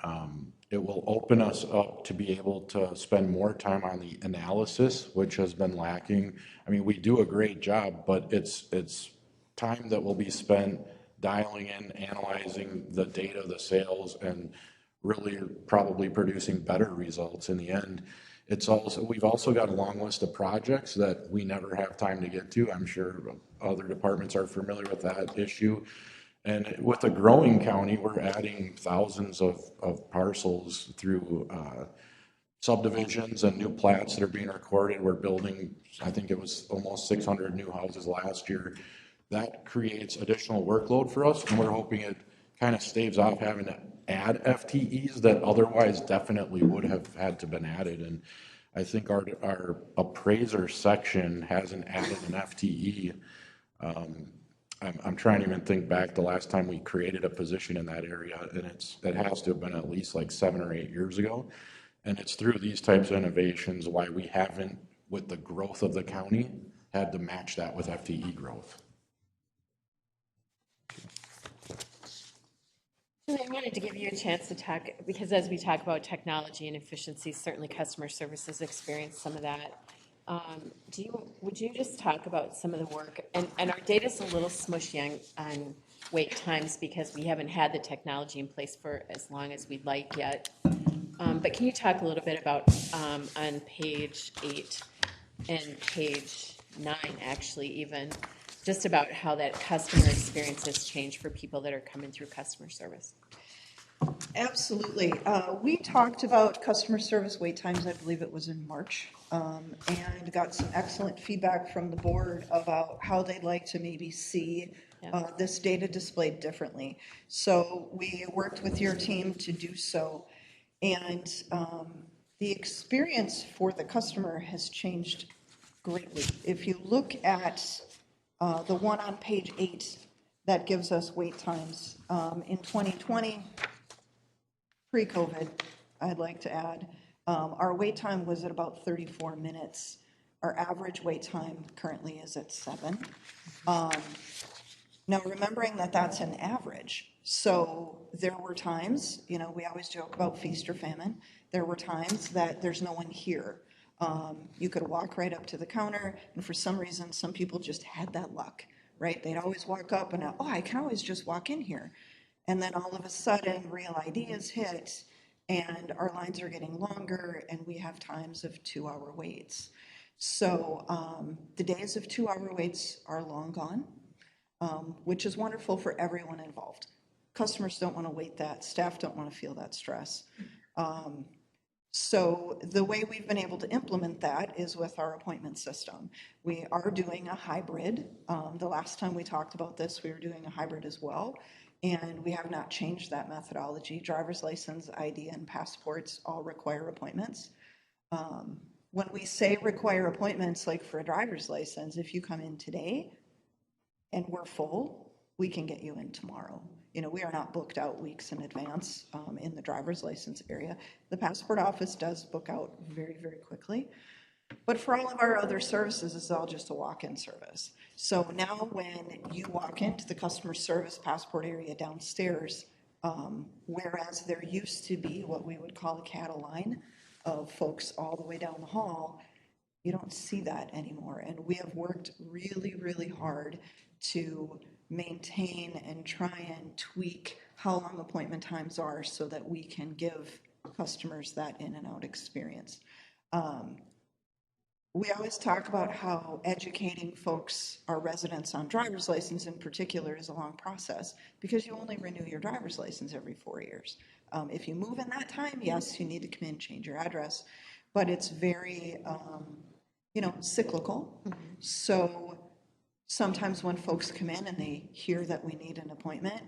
it will open us up to be able to spend more time on the analysis, which has been lacking. I mean, we do a great job, but it's time that will be spent dialing in, analyzing the data, the sales, and really probably producing better results in the end. We've also got a long list of projects that we never have time to get to. I'm sure other departments are familiar with that issue. And with a growing county, we're adding thousands of parcels through subdivisions and new plats that are being recorded. We're building, I think it was almost 600 new houses last year. That creates additional workload for us, and we're hoping it kind of staves off having to add FTEs that otherwise definitely would have had to been added. And I think our appraiser section hasn't added an FTE. I'm trying to even think back the last time we created a position in that area, and it has to have been at least like 7 or 8 years ago. And it's through these types of innovations why we haven't, with the growth of the county, had to match that with FTE growth. I wanted to give you a chance to talk, because as we talk about technology and efficiency, certainly customer service has experienced some of that. Would you just talk about some of the work, and our data's a little smushy on wait times because we haven't had the technology in place for as long as we'd like yet. But can you talk a little bit about on page 8 and page 9, actually, even, just about how that customer experience has changed for people that are coming through customer service? Absolutely. We talked about customer service wait times, I believe it was in March, and got some excellent feedback from the board about how they'd like to maybe see this data displayed differently. So we worked with your team to do so, and the experience for the customer has changed greatly. If you look at the one on page 8 that gives us wait times. In 2020, pre-COVID, I'd like to add, our wait time was at about 34 minutes. Our average wait time currently is at 7. Now, remembering that that's an average, so there were times, you know, we always joke about feast or famine. There were times that there's no one here. You could walk right up to the counter, and for some reason, some people just had that luck, right? They'd always walk up and, oh, I can always just walk in here. And then all of a sudden, Real ID is hit, and our lines are getting longer, and we have times of 2-hour waits. So the days of 2-hour waits are long gone, which is wonderful for everyone involved. Customers don't want to wait that. Staff don't want to feel that stress. So the way we've been able to implement that is with our appointment system. We are doing a hybrid. The last time we talked about this, we were doing a hybrid as well, and we have not changed that methodology. Driver's license, ID, and passports all require appointments. When we say require appointments, like for a driver's license, if you come in today and we're full, we can get you in tomorrow. You know, we are not booked out weeks in advance in the driver's license area. The passport office does book out very, very quickly. But for all of our other services, it's all just a walk-in service. So now when you walk into the customer service passport area downstairs, whereas there used to be what we would call a cattle line of folks all the way down the hall, you don't see that anymore. And we have worked really, really hard to maintain and try and tweak how long appointment times are so that we can give customers that in and out experience. We always talk about how educating folks, our residents on driver's license in particular, is a long process because you only renew your driver's license every 4 years. If you move in that time, yes, you need to come in, change your address, but it's very, cyclical. So sometimes when folks come in and they hear that we need an appointment,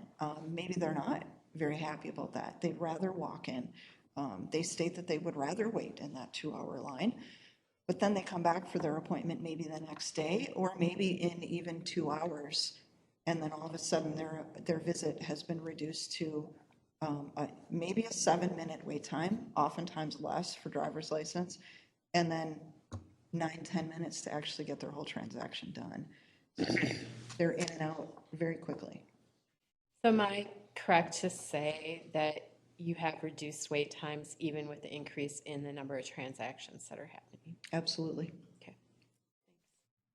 maybe they're not very happy about that. They'd rather walk in. They state that they would rather wait in that 2-hour line, but then they come back for their appointment maybe the next day or maybe in even 2 hours. And then all of a sudden their visit has been reduced to maybe a 7-minute wait time, oftentimes less for driver's license, and then 9-10 minutes to actually get their whole transaction done. They're in and out very quickly. So am I correct to say that you have reduced wait times even with the increase in the number of transactions that are happening? Absolutely. Okay.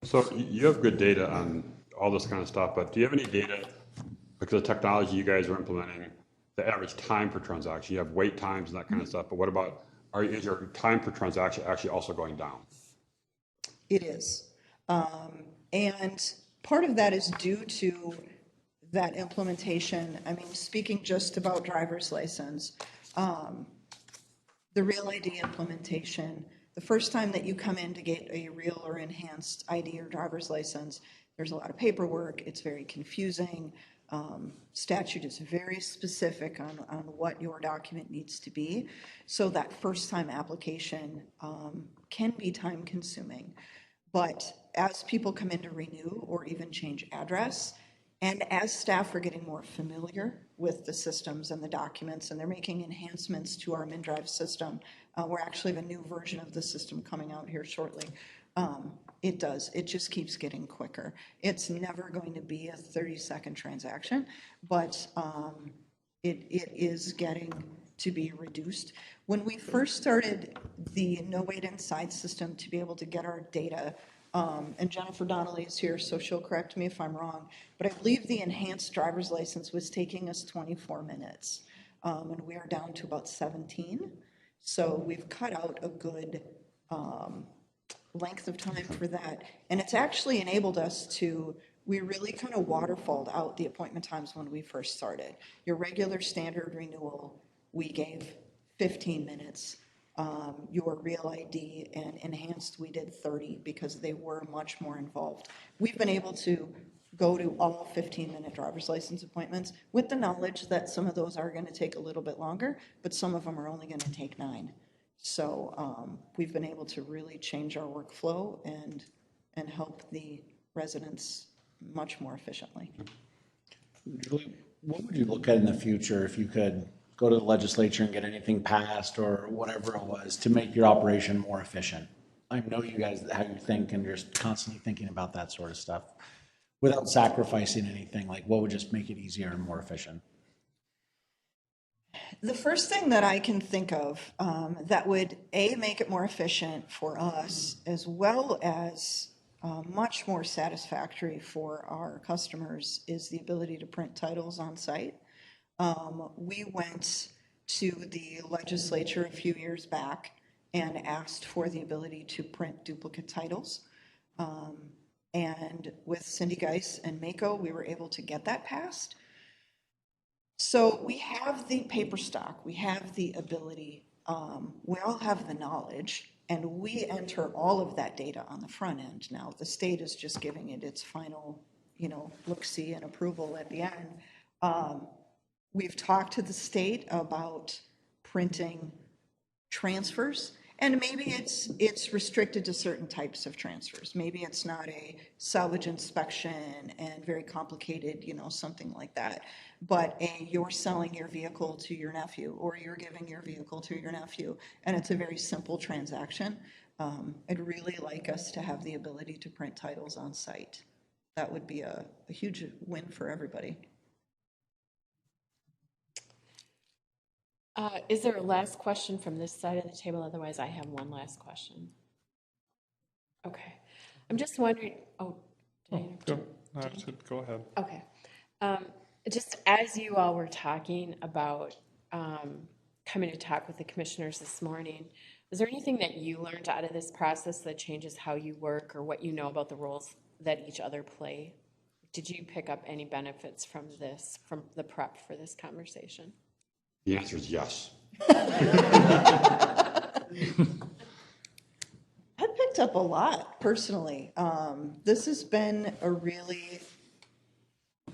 So you have good data on all this kind of stuff, but do you have any data, because of the technology you guys are implementing, the average time per transaction? You have wait times and that kind of stuff, but what about, is your time per transaction actually also going down? It is. And part of that is due to that implementation. I mean, speaking just about driver's license, the Real ID implementation, the first time that you come in to get a real or enhanced ID or driver's license, there's a lot of paperwork. It's very confusing. Statute is very specific on what your document needs to be. So that first time application can be time consuming. But as people come in to renew or even change address, and as staff are getting more familiar with the systems and the documents, and they're making enhancements to our MnDrive system, we're actually have a new version of the system coming out here shortly. It just keeps getting quicker. It's never going to be a 30-second transaction, but it is getting to be reduced. When we first started the No Wait Inside system to be able to get our data, and Jennifer Donnelly is here, so she'll correct me if I'm wrong, but I believe the enhanced driver's license was taking us 24 minutes, and we are down to about 17. So we've cut out a good length of time for that. And it's actually enabled us to, we really kind of waterfalled out the appointment times when we first started. Your regular standard renewal, we gave 15 minutes. Your Real ID and enhanced, we did 30 because they were much more involved. We've been able to go to all 15-minute driver's license appointments with the knowledge that some of those are going to take a little bit longer, but some of them are only going to take 9. So we've been able to really change our workflow and help the residents much more efficiently. Julie, what would you look at in the future if you could go to the legislature and get anything passed or whatever it was to make your operation more efficient? I know you guys, how you think, and you're constantly thinking about that sort of stuff. Without sacrificing anything, like what would just make it easier and more efficient? The first thing that I can think of that would, A, make it more efficient for us, as well as much more satisfactory for our customers, is the ability to print titles on site. We went to the legislature a few years back and asked for the ability to print duplicate titles. And with Cindy Geis and Mako, we were able to get that passed. So we have the paper stock, we have the ability, we all have the knowledge, and we enter all of that data on the front end. Now, the state is just giving it its final, look-see and approval at the end. We've talked to the state about printing transfers, and maybe it's restricted to certain types of transfers. Maybe it's not a salvage inspection and very complicated, something like that. But you're selling your vehicle to your nephew, or you're giving your vehicle to your nephew, and it's a very simple transaction. I'd really like us to have the ability to print titles on site. That would be a huge win for everybody. Is there a last question from this side of the table? Otherwise, I have one last question. Okay. I'm just wondering, Go ahead. Okay. Just as you all were talking about coming to talk with the commissioners this morning, was there anything that you learned out of this process that changes how you work or what you know about the roles that each other play? Did you pick up any benefits from this, from the prep for this conversation? The answer is yes. I picked up a lot personally. This has been a really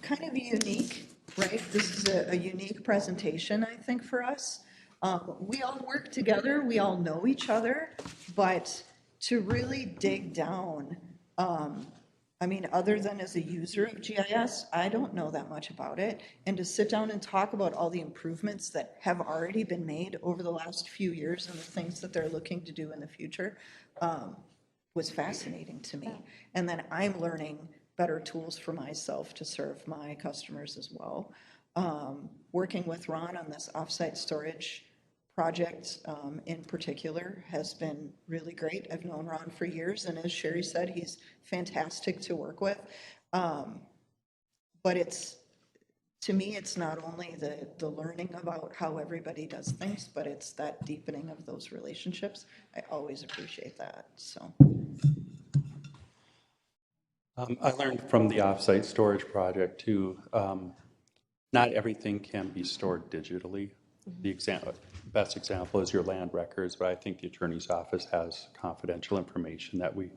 kind of unique, right? This is a unique presentation, I think, for us. We all work together, we all know each other, but to really dig down, other than as a user of GIS, I don't know that much about it. And to sit down and talk about all the improvements that have already been made over the last few years and the things that they're looking to do in the future was fascinating to me. And then I'm learning better tools for myself to serve my customers as well. Working with Ron on this offsite storage project in particular has been really great. I've known Ron for years, and as Sherry said, he's fantastic to work with. But to me, it's not only the learning about how everybody does things, but it's that deepening of those relationships. I always appreciate that, so. I learned from the offsite storage project too, not everything can be stored digitally. The best example is your land records, but I think the attorney's office has confidential information that we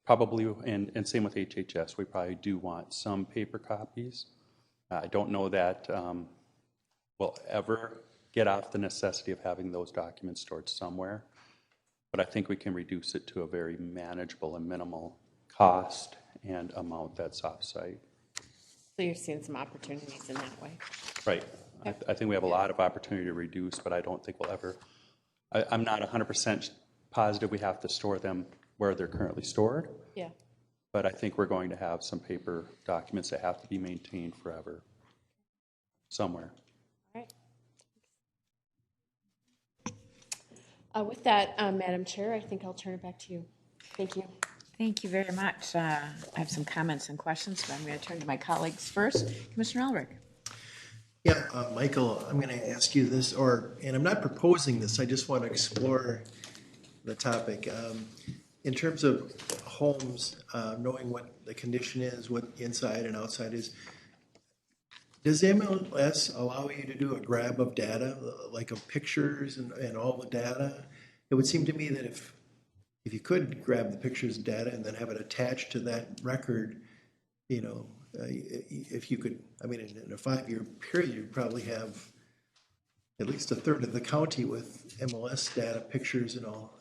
probably, and same with HHS, we probably do want some paper copies. I don't know that we'll ever get off the necessity of having those documents stored somewhere, but I think we can reduce it to a very manageable and minimal cost and amount that's offsite. So you're seeing some opportunities in that way? Right. I think we have a lot of opportunity to reduce, but I don't think we'll ever, I'm not 100% positive we have to store them where they're currently stored. Yeah. But I think we're going to have some paper documents that have to be maintained forever somewhere. All right. With that, Madam Chair, I think I'll turn it back to you. Thank you. Thank you very much. I have some comments and questions, but I'm going to turn to my colleagues first. Commissioner Ulrich. Yeah, Michael, I'm going to ask you this, and I'm not proposing this, I just want to explore the topic. In terms of homes, knowing what the condition is, what inside and outside is, does MLS allow you to do a grab of data, like of pictures and all the data? It would seem to me that if you could grab the pictures and data and then have it attached to that record, if you could, in a 5-year period, you'd probably have at least a third of the county with MLS data, pictures and all,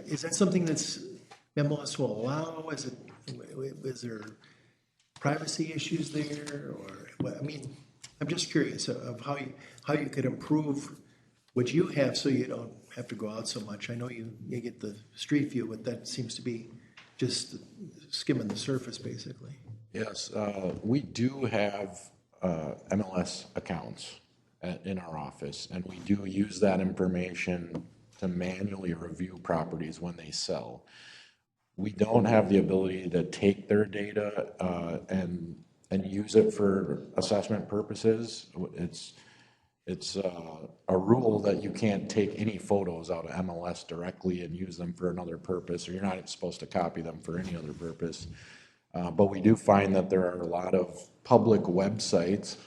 Is that something that's MLS will allow? Is it Is there privacy issues there, or what? I mean, I'm just curious of how you could improve what you have so you don't have to go out so much. I know you get the street view, but that seems to be just skimming the surface, basically. Yes, we do have MLS accounts in our office, and we do use that information to manually review properties when they sell. We don't have the ability to take their data and use it for assessment purposes. It's a rule that you can't take any photos out of MLS directly and use them for another purpose, or you're not supposed to copy them for any other purpose. But we do find that there are a lot of public websites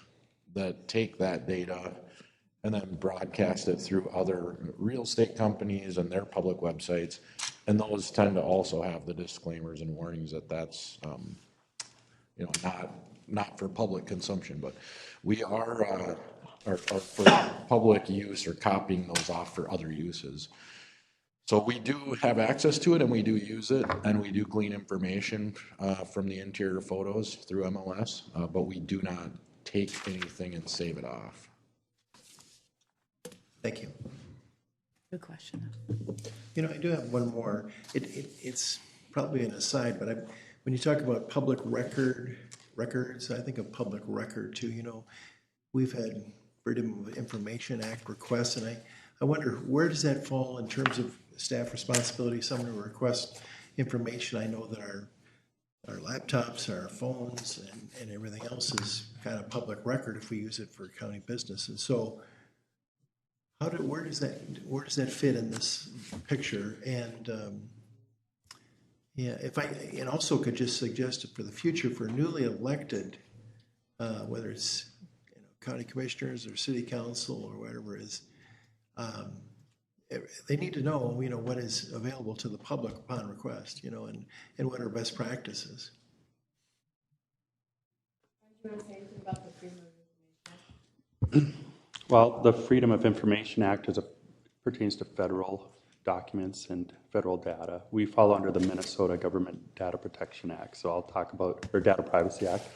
that take that data and then broadcast it through other real estate companies and their public websites. And those tend to also have the disclaimers and warnings that that's, not for public consumption, but we are for public use or copying those off for other uses. So we do have access to it and we do use it, and we do glean information from the interior photos through MLS, but we do not take anything and save it off. Thank you. Good question. I do have one more. It's probably an aside, but when you talk about public records, I think of public record too. We've had Freedom of Information Act requests, and I wonder, where does that fall in terms of staff responsibility? Someone who requests information, I know that our laptops, our phones, and everything else is kind of public record if we use it for county business. And so, where does that fit in this picture? And if I also could just suggest for the future for newly elected, whether it's county commissioners or city council or whatever it is, they need to know, what is available to the public upon request, and what are best practices. Do you want to say anything about the Freedom of Information Act? Well, the Freedom of Information Act pertains to federal documents and federal data. We fall under the Minnesota Government Data Protection Act, so I'll talk about, or Data Privacy Act.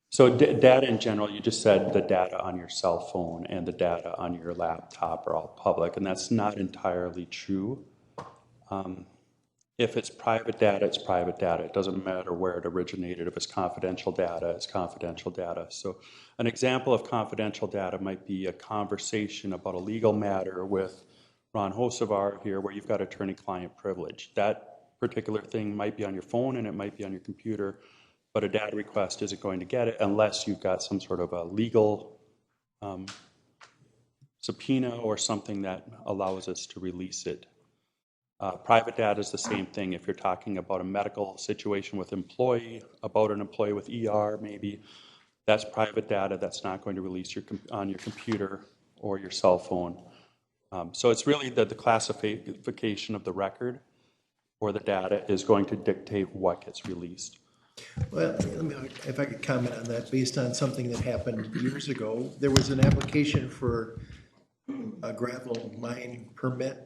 So data in general, you just said the data on your cell phone and the data on your laptop are all public, and that's not entirely true. If it's private data, it's private data. It doesn't matter where it originated. If it's confidential data, it's confidential data. So an example of confidential data might be a conversation about a legal matter with Ron Hocevar here where you've got attorney-client privilege. That particular thing might be on your phone and it might be on your computer, but a data request isn't going to get it unless you've got some sort of a legal subpoena or something that allows us to release it. Private data is the same thing. If you're talking about a medical situation with about an employee with ER maybe, that's private data that's not going to release on your computer or your cell phone. So it's really the classification of the record or the data is going to dictate what gets released. Well, if I could comment on that, based on something that happened years ago, there was an application for a gravel mine permit,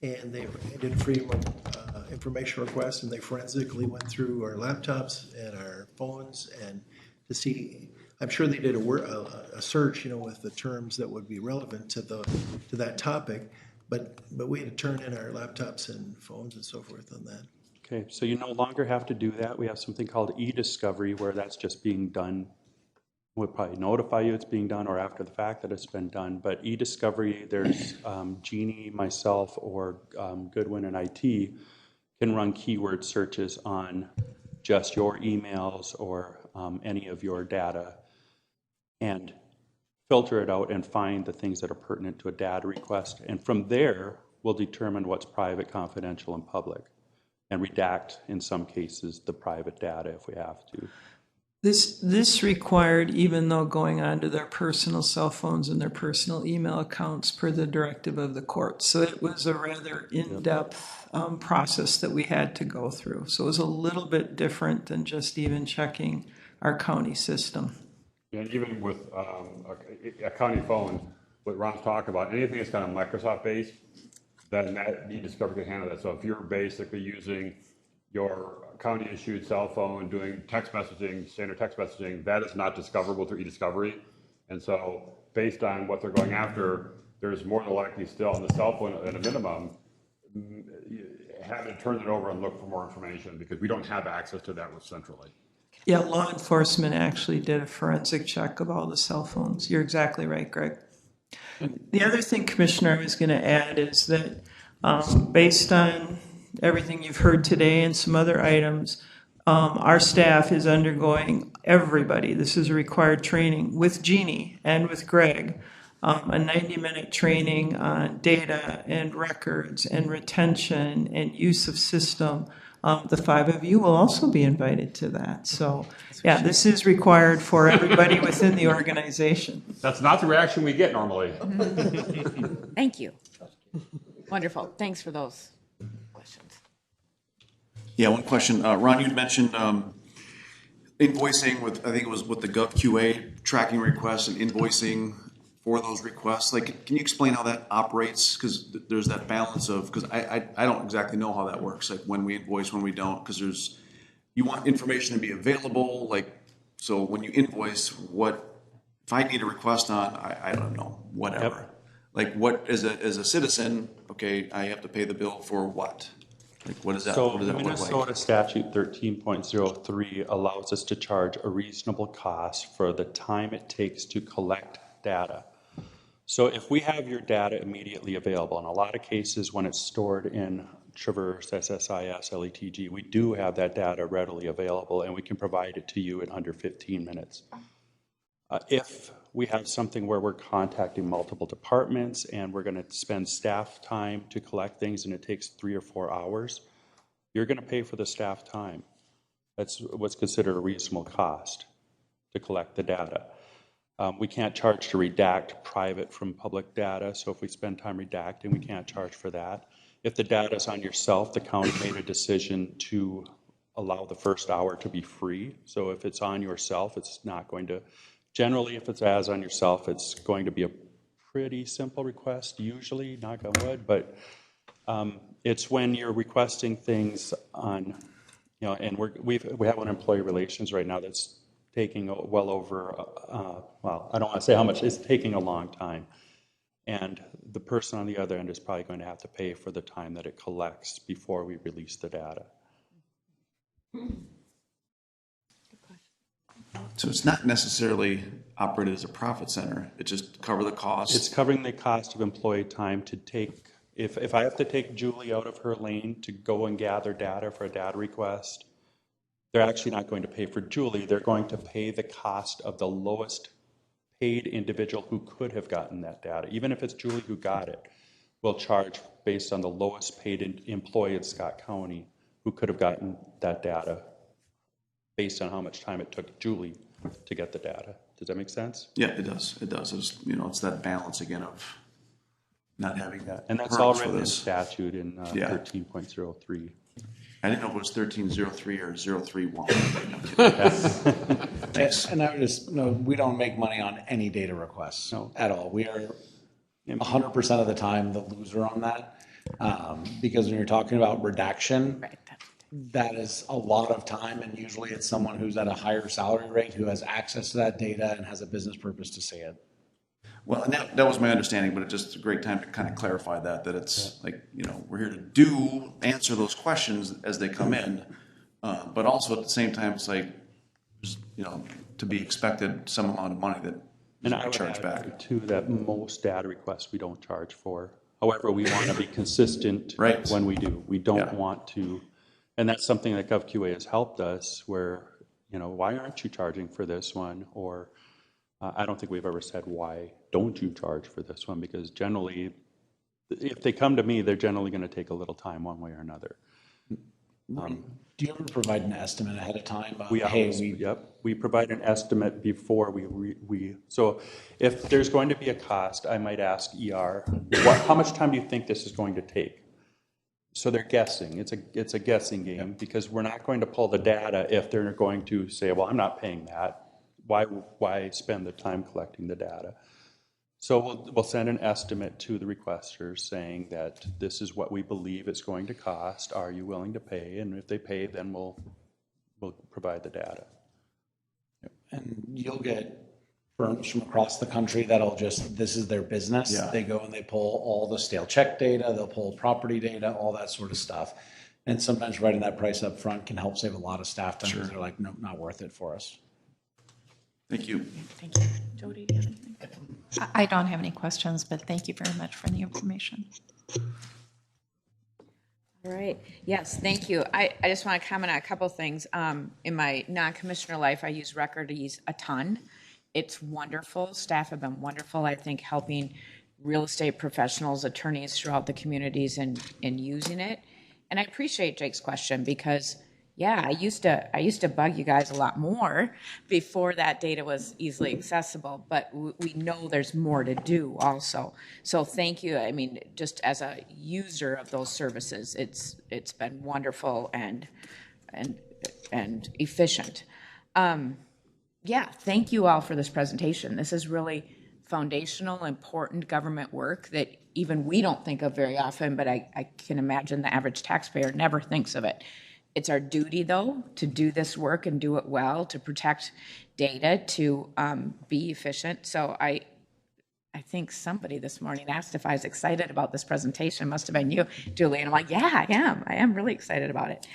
and they did a Freedom of Information request, and they forensically went through our laptops and our phones and to see. I'm sure they did a search, with the terms that would be relevant to that topic, but we had to turn in our laptops and phones and so forth on that. Okay, so you no longer have to do that. We have something called e-discovery where that's just being done. We'll probably notify you it's being done or after the fact that it's been done. But e-discovery, there's Jeannie, myself, or Goodwin and IT can run keyword searches on just your emails or any of your data and filter it out and find the things that are pertinent to a data request. And from there, we'll determine what's private, confidential, and public, and redact, in some cases, the private data if we have to. This required, even though going onto their personal cell phones and their personal email accounts per the directive of the court. So it was a rather in-depth process that we had to go through. So it was a little bit different than just even checking our county system. And even with a county phone, what Ron's talking about, anything that's kind of Microsoft based, then that e-discovery can handle that. So if you're basically using your county-issued cell phone doing text messaging, standard text messaging, that is not discoverable through e-discovery. And so based on what they're going after, there's more than likely still on the cell phone at a minimum, having to turn it over and look for more information because we don't have access to that centrally. Yeah, law enforcement actually did a forensic check of all the cell phones. You're exactly right, Greg. The other thing, Commissioner, I was going to add is that based on everything you've heard today and some other items, our staff is undergoing, everybody, this is a required training with Jeannie and with Greg, a 90-minute training on data and records and retention and use of system. The 5 of you will also be invited to that. So, yeah, this is required for everybody within the organization. That's not the reaction we get normally. Thank you. Wonderful. Thanks for those questions. Yeah, one question. Ron, you'd mentioned invoicing with, I think it was with the GovQA tracking requests and invoicing for those requests. Like, can you explain how that operates? Because there's that balance of, because I don't exactly know how that works, like when we invoice, when we don't, because you want information to be available. Like, so when you invoice, if I need a request on, I don't know, whatever. Yep. Like what, as a citizen, okay, I have to pay the bill for what? Like, what does that, so what does that Minnesota look like? statute 13.03 allows us to charge a reasonable cost for the time it takes to collect data. So if we have your data immediately available, in a lot of cases when it's stored in Traverse, SSIS, LETG, we do have that data readily available and we can provide it to you in under 15 minutes. If we have something where we're contacting multiple departments and we're going to spend staff time to collect things and it takes 3 or 4 hours, you're going to pay for the staff time. That's what's considered a reasonable cost to collect the data. We can't charge to redact private from public data, so if we spend time redacting, we can't charge for that. If the data is on yourself, the county made a decision to allow the first hour to be free. So if it's on yourself, it's not going to, generally if it's as on yourself, it's going to be a pretty simple request, usually, knock on wood, but it's when you're requesting things on, and we have an employee relations right now that's taking well over, well, I don't want to say how much, it's taking a long time. And the person on the other end is probably going to have to pay for the time that it collects before we release the data. So it's not necessarily operated as a profit center. It just cover the cost. It's covering the cost of employee time to take, if I have to take Julie out of her lane to go and gather data for a data request, they're actually not going to pay for Julie. They're going to pay the cost of the lowest paid individual who could have gotten that data. Even if it's Julie who got it, we'll charge based on the lowest paid employee in Scott County who could have gotten that data based on how much time it took Julie to get the data. Does that make sense? Yeah, it does. It does. It's, it's that balance again of not having that. And that's all written in statute in 13.03. I didn't know if it was 1303 or 031. And I would just, we don't make money on any data requests at all. We are 100% of the time the loser on that. Because when you're talking about redaction, that is a lot of time, and usually it's someone who's at a higher salary rate who has access to that data and has a business purpose to see it. Well, and that was my understanding, but it's just a great time to kind of clarify that it's like, we're here to answer those questions as they come in. But also at the same time, it's like, to be expected some amount of money that and I would charge back. Too, that most data requests we don't charge for. However, we want to be consistent when we do. We don't want to, and that's something that GovQA has helped us where, why aren't you charging for this one? Or I don't think we've ever said, why don't you charge for this one? Because generally, if they come to me, they're generally going to take a little time one way or another. Do you ever provide an estimate ahead of time? We provide an estimate before so if there's going to be a cost, I might ask ER, how much time do you think this is going to take? So they're guessing. It's a guessing game because we're not going to pull the data if they're going to say, well, I'm not paying that. Why spend the time collecting the data? So we'll send an estimate to the requesters saying that this is what we believe it's going to cost. Are you willing to pay? And if they pay, then we'll provide the data. And you'll get firms from across the country that'll just, this is their business. Yeah. They go and they pull all the stale check data, they'll pull property data, all that sort of stuff. And sometimes writing that price up front can help save a lot of staff time because they're like, nope, not worth it for us. Thank you. Thank you. Jody, do you have anything? I don't have any questions, but thank you very much for the information. All right. Yes, thank you. I just want to comment on a couple things. In my non-commissioner life, I use Recordese a ton. It's wonderful. Staff have been wonderful, I think, helping real estate professionals, attorneys throughout the communities in using it. And I appreciate Jake's question because, yeah, I used to bug you guys a lot more before that data was easily accessible, but we know there's more to do also. So thank you. I mean, just as a user of those services, it's been wonderful and efficient. Yeah, thank you all for this presentation. This is really foundational, important government work that even we don't think of very often, but I can imagine the average taxpayer never thinks of it. It's our duty, though, to do this work and do it well, to protect data, to be efficient. So I think somebody this morning asked if I was excited about this presentation. Must have been you, Julie. And I'm like, yeah, I am. I am really excited about it.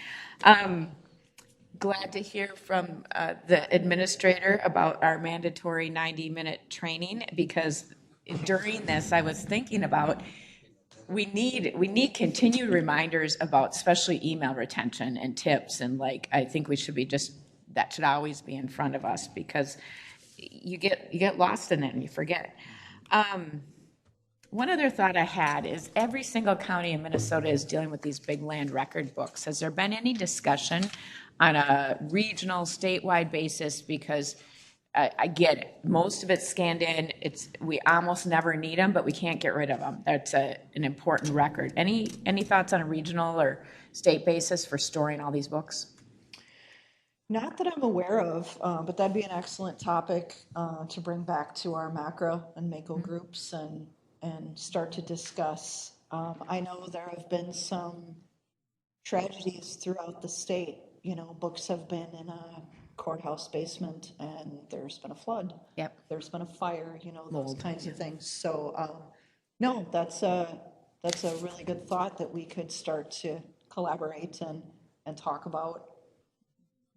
Glad to hear from the administrator about our mandatory 90-minute training, because during this I was thinking about we need continued reminders about especially email retention and tips, and like I think we should be that should always be in front of us because you get lost in it and you forget. One other thought I had is every single county in Minnesota is dealing with these big land record books. Has there been any discussion on a regional, statewide basis? Because I get it. Most of it's scanned in. We almost never need them, but we can't get rid of them. That's an important record. Any thoughts on a regional or state basis for storing all these books? Not that I'm aware of, but that'd be an excellent topic to bring back to our MACRA and MACO groups and start to discuss. I know there have been some tragedies throughout the state. You know, books have been in a courthouse basement and there's been a flood. Yep. There's been a fire, you know, those kinds of things. So, no, that's a really good thought that we could start to collaborate and talk about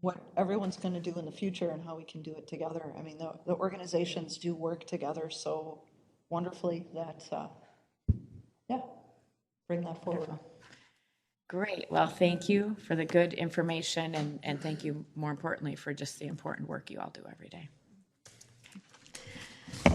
what everyone's going to do in the future and how we can do it together. I mean, the organizations do work together so wonderfully that, yeah, bring that forward. Wonderful. Great. Well, thank you for the good information and thank you, more importantly, for just the important work you all do every day.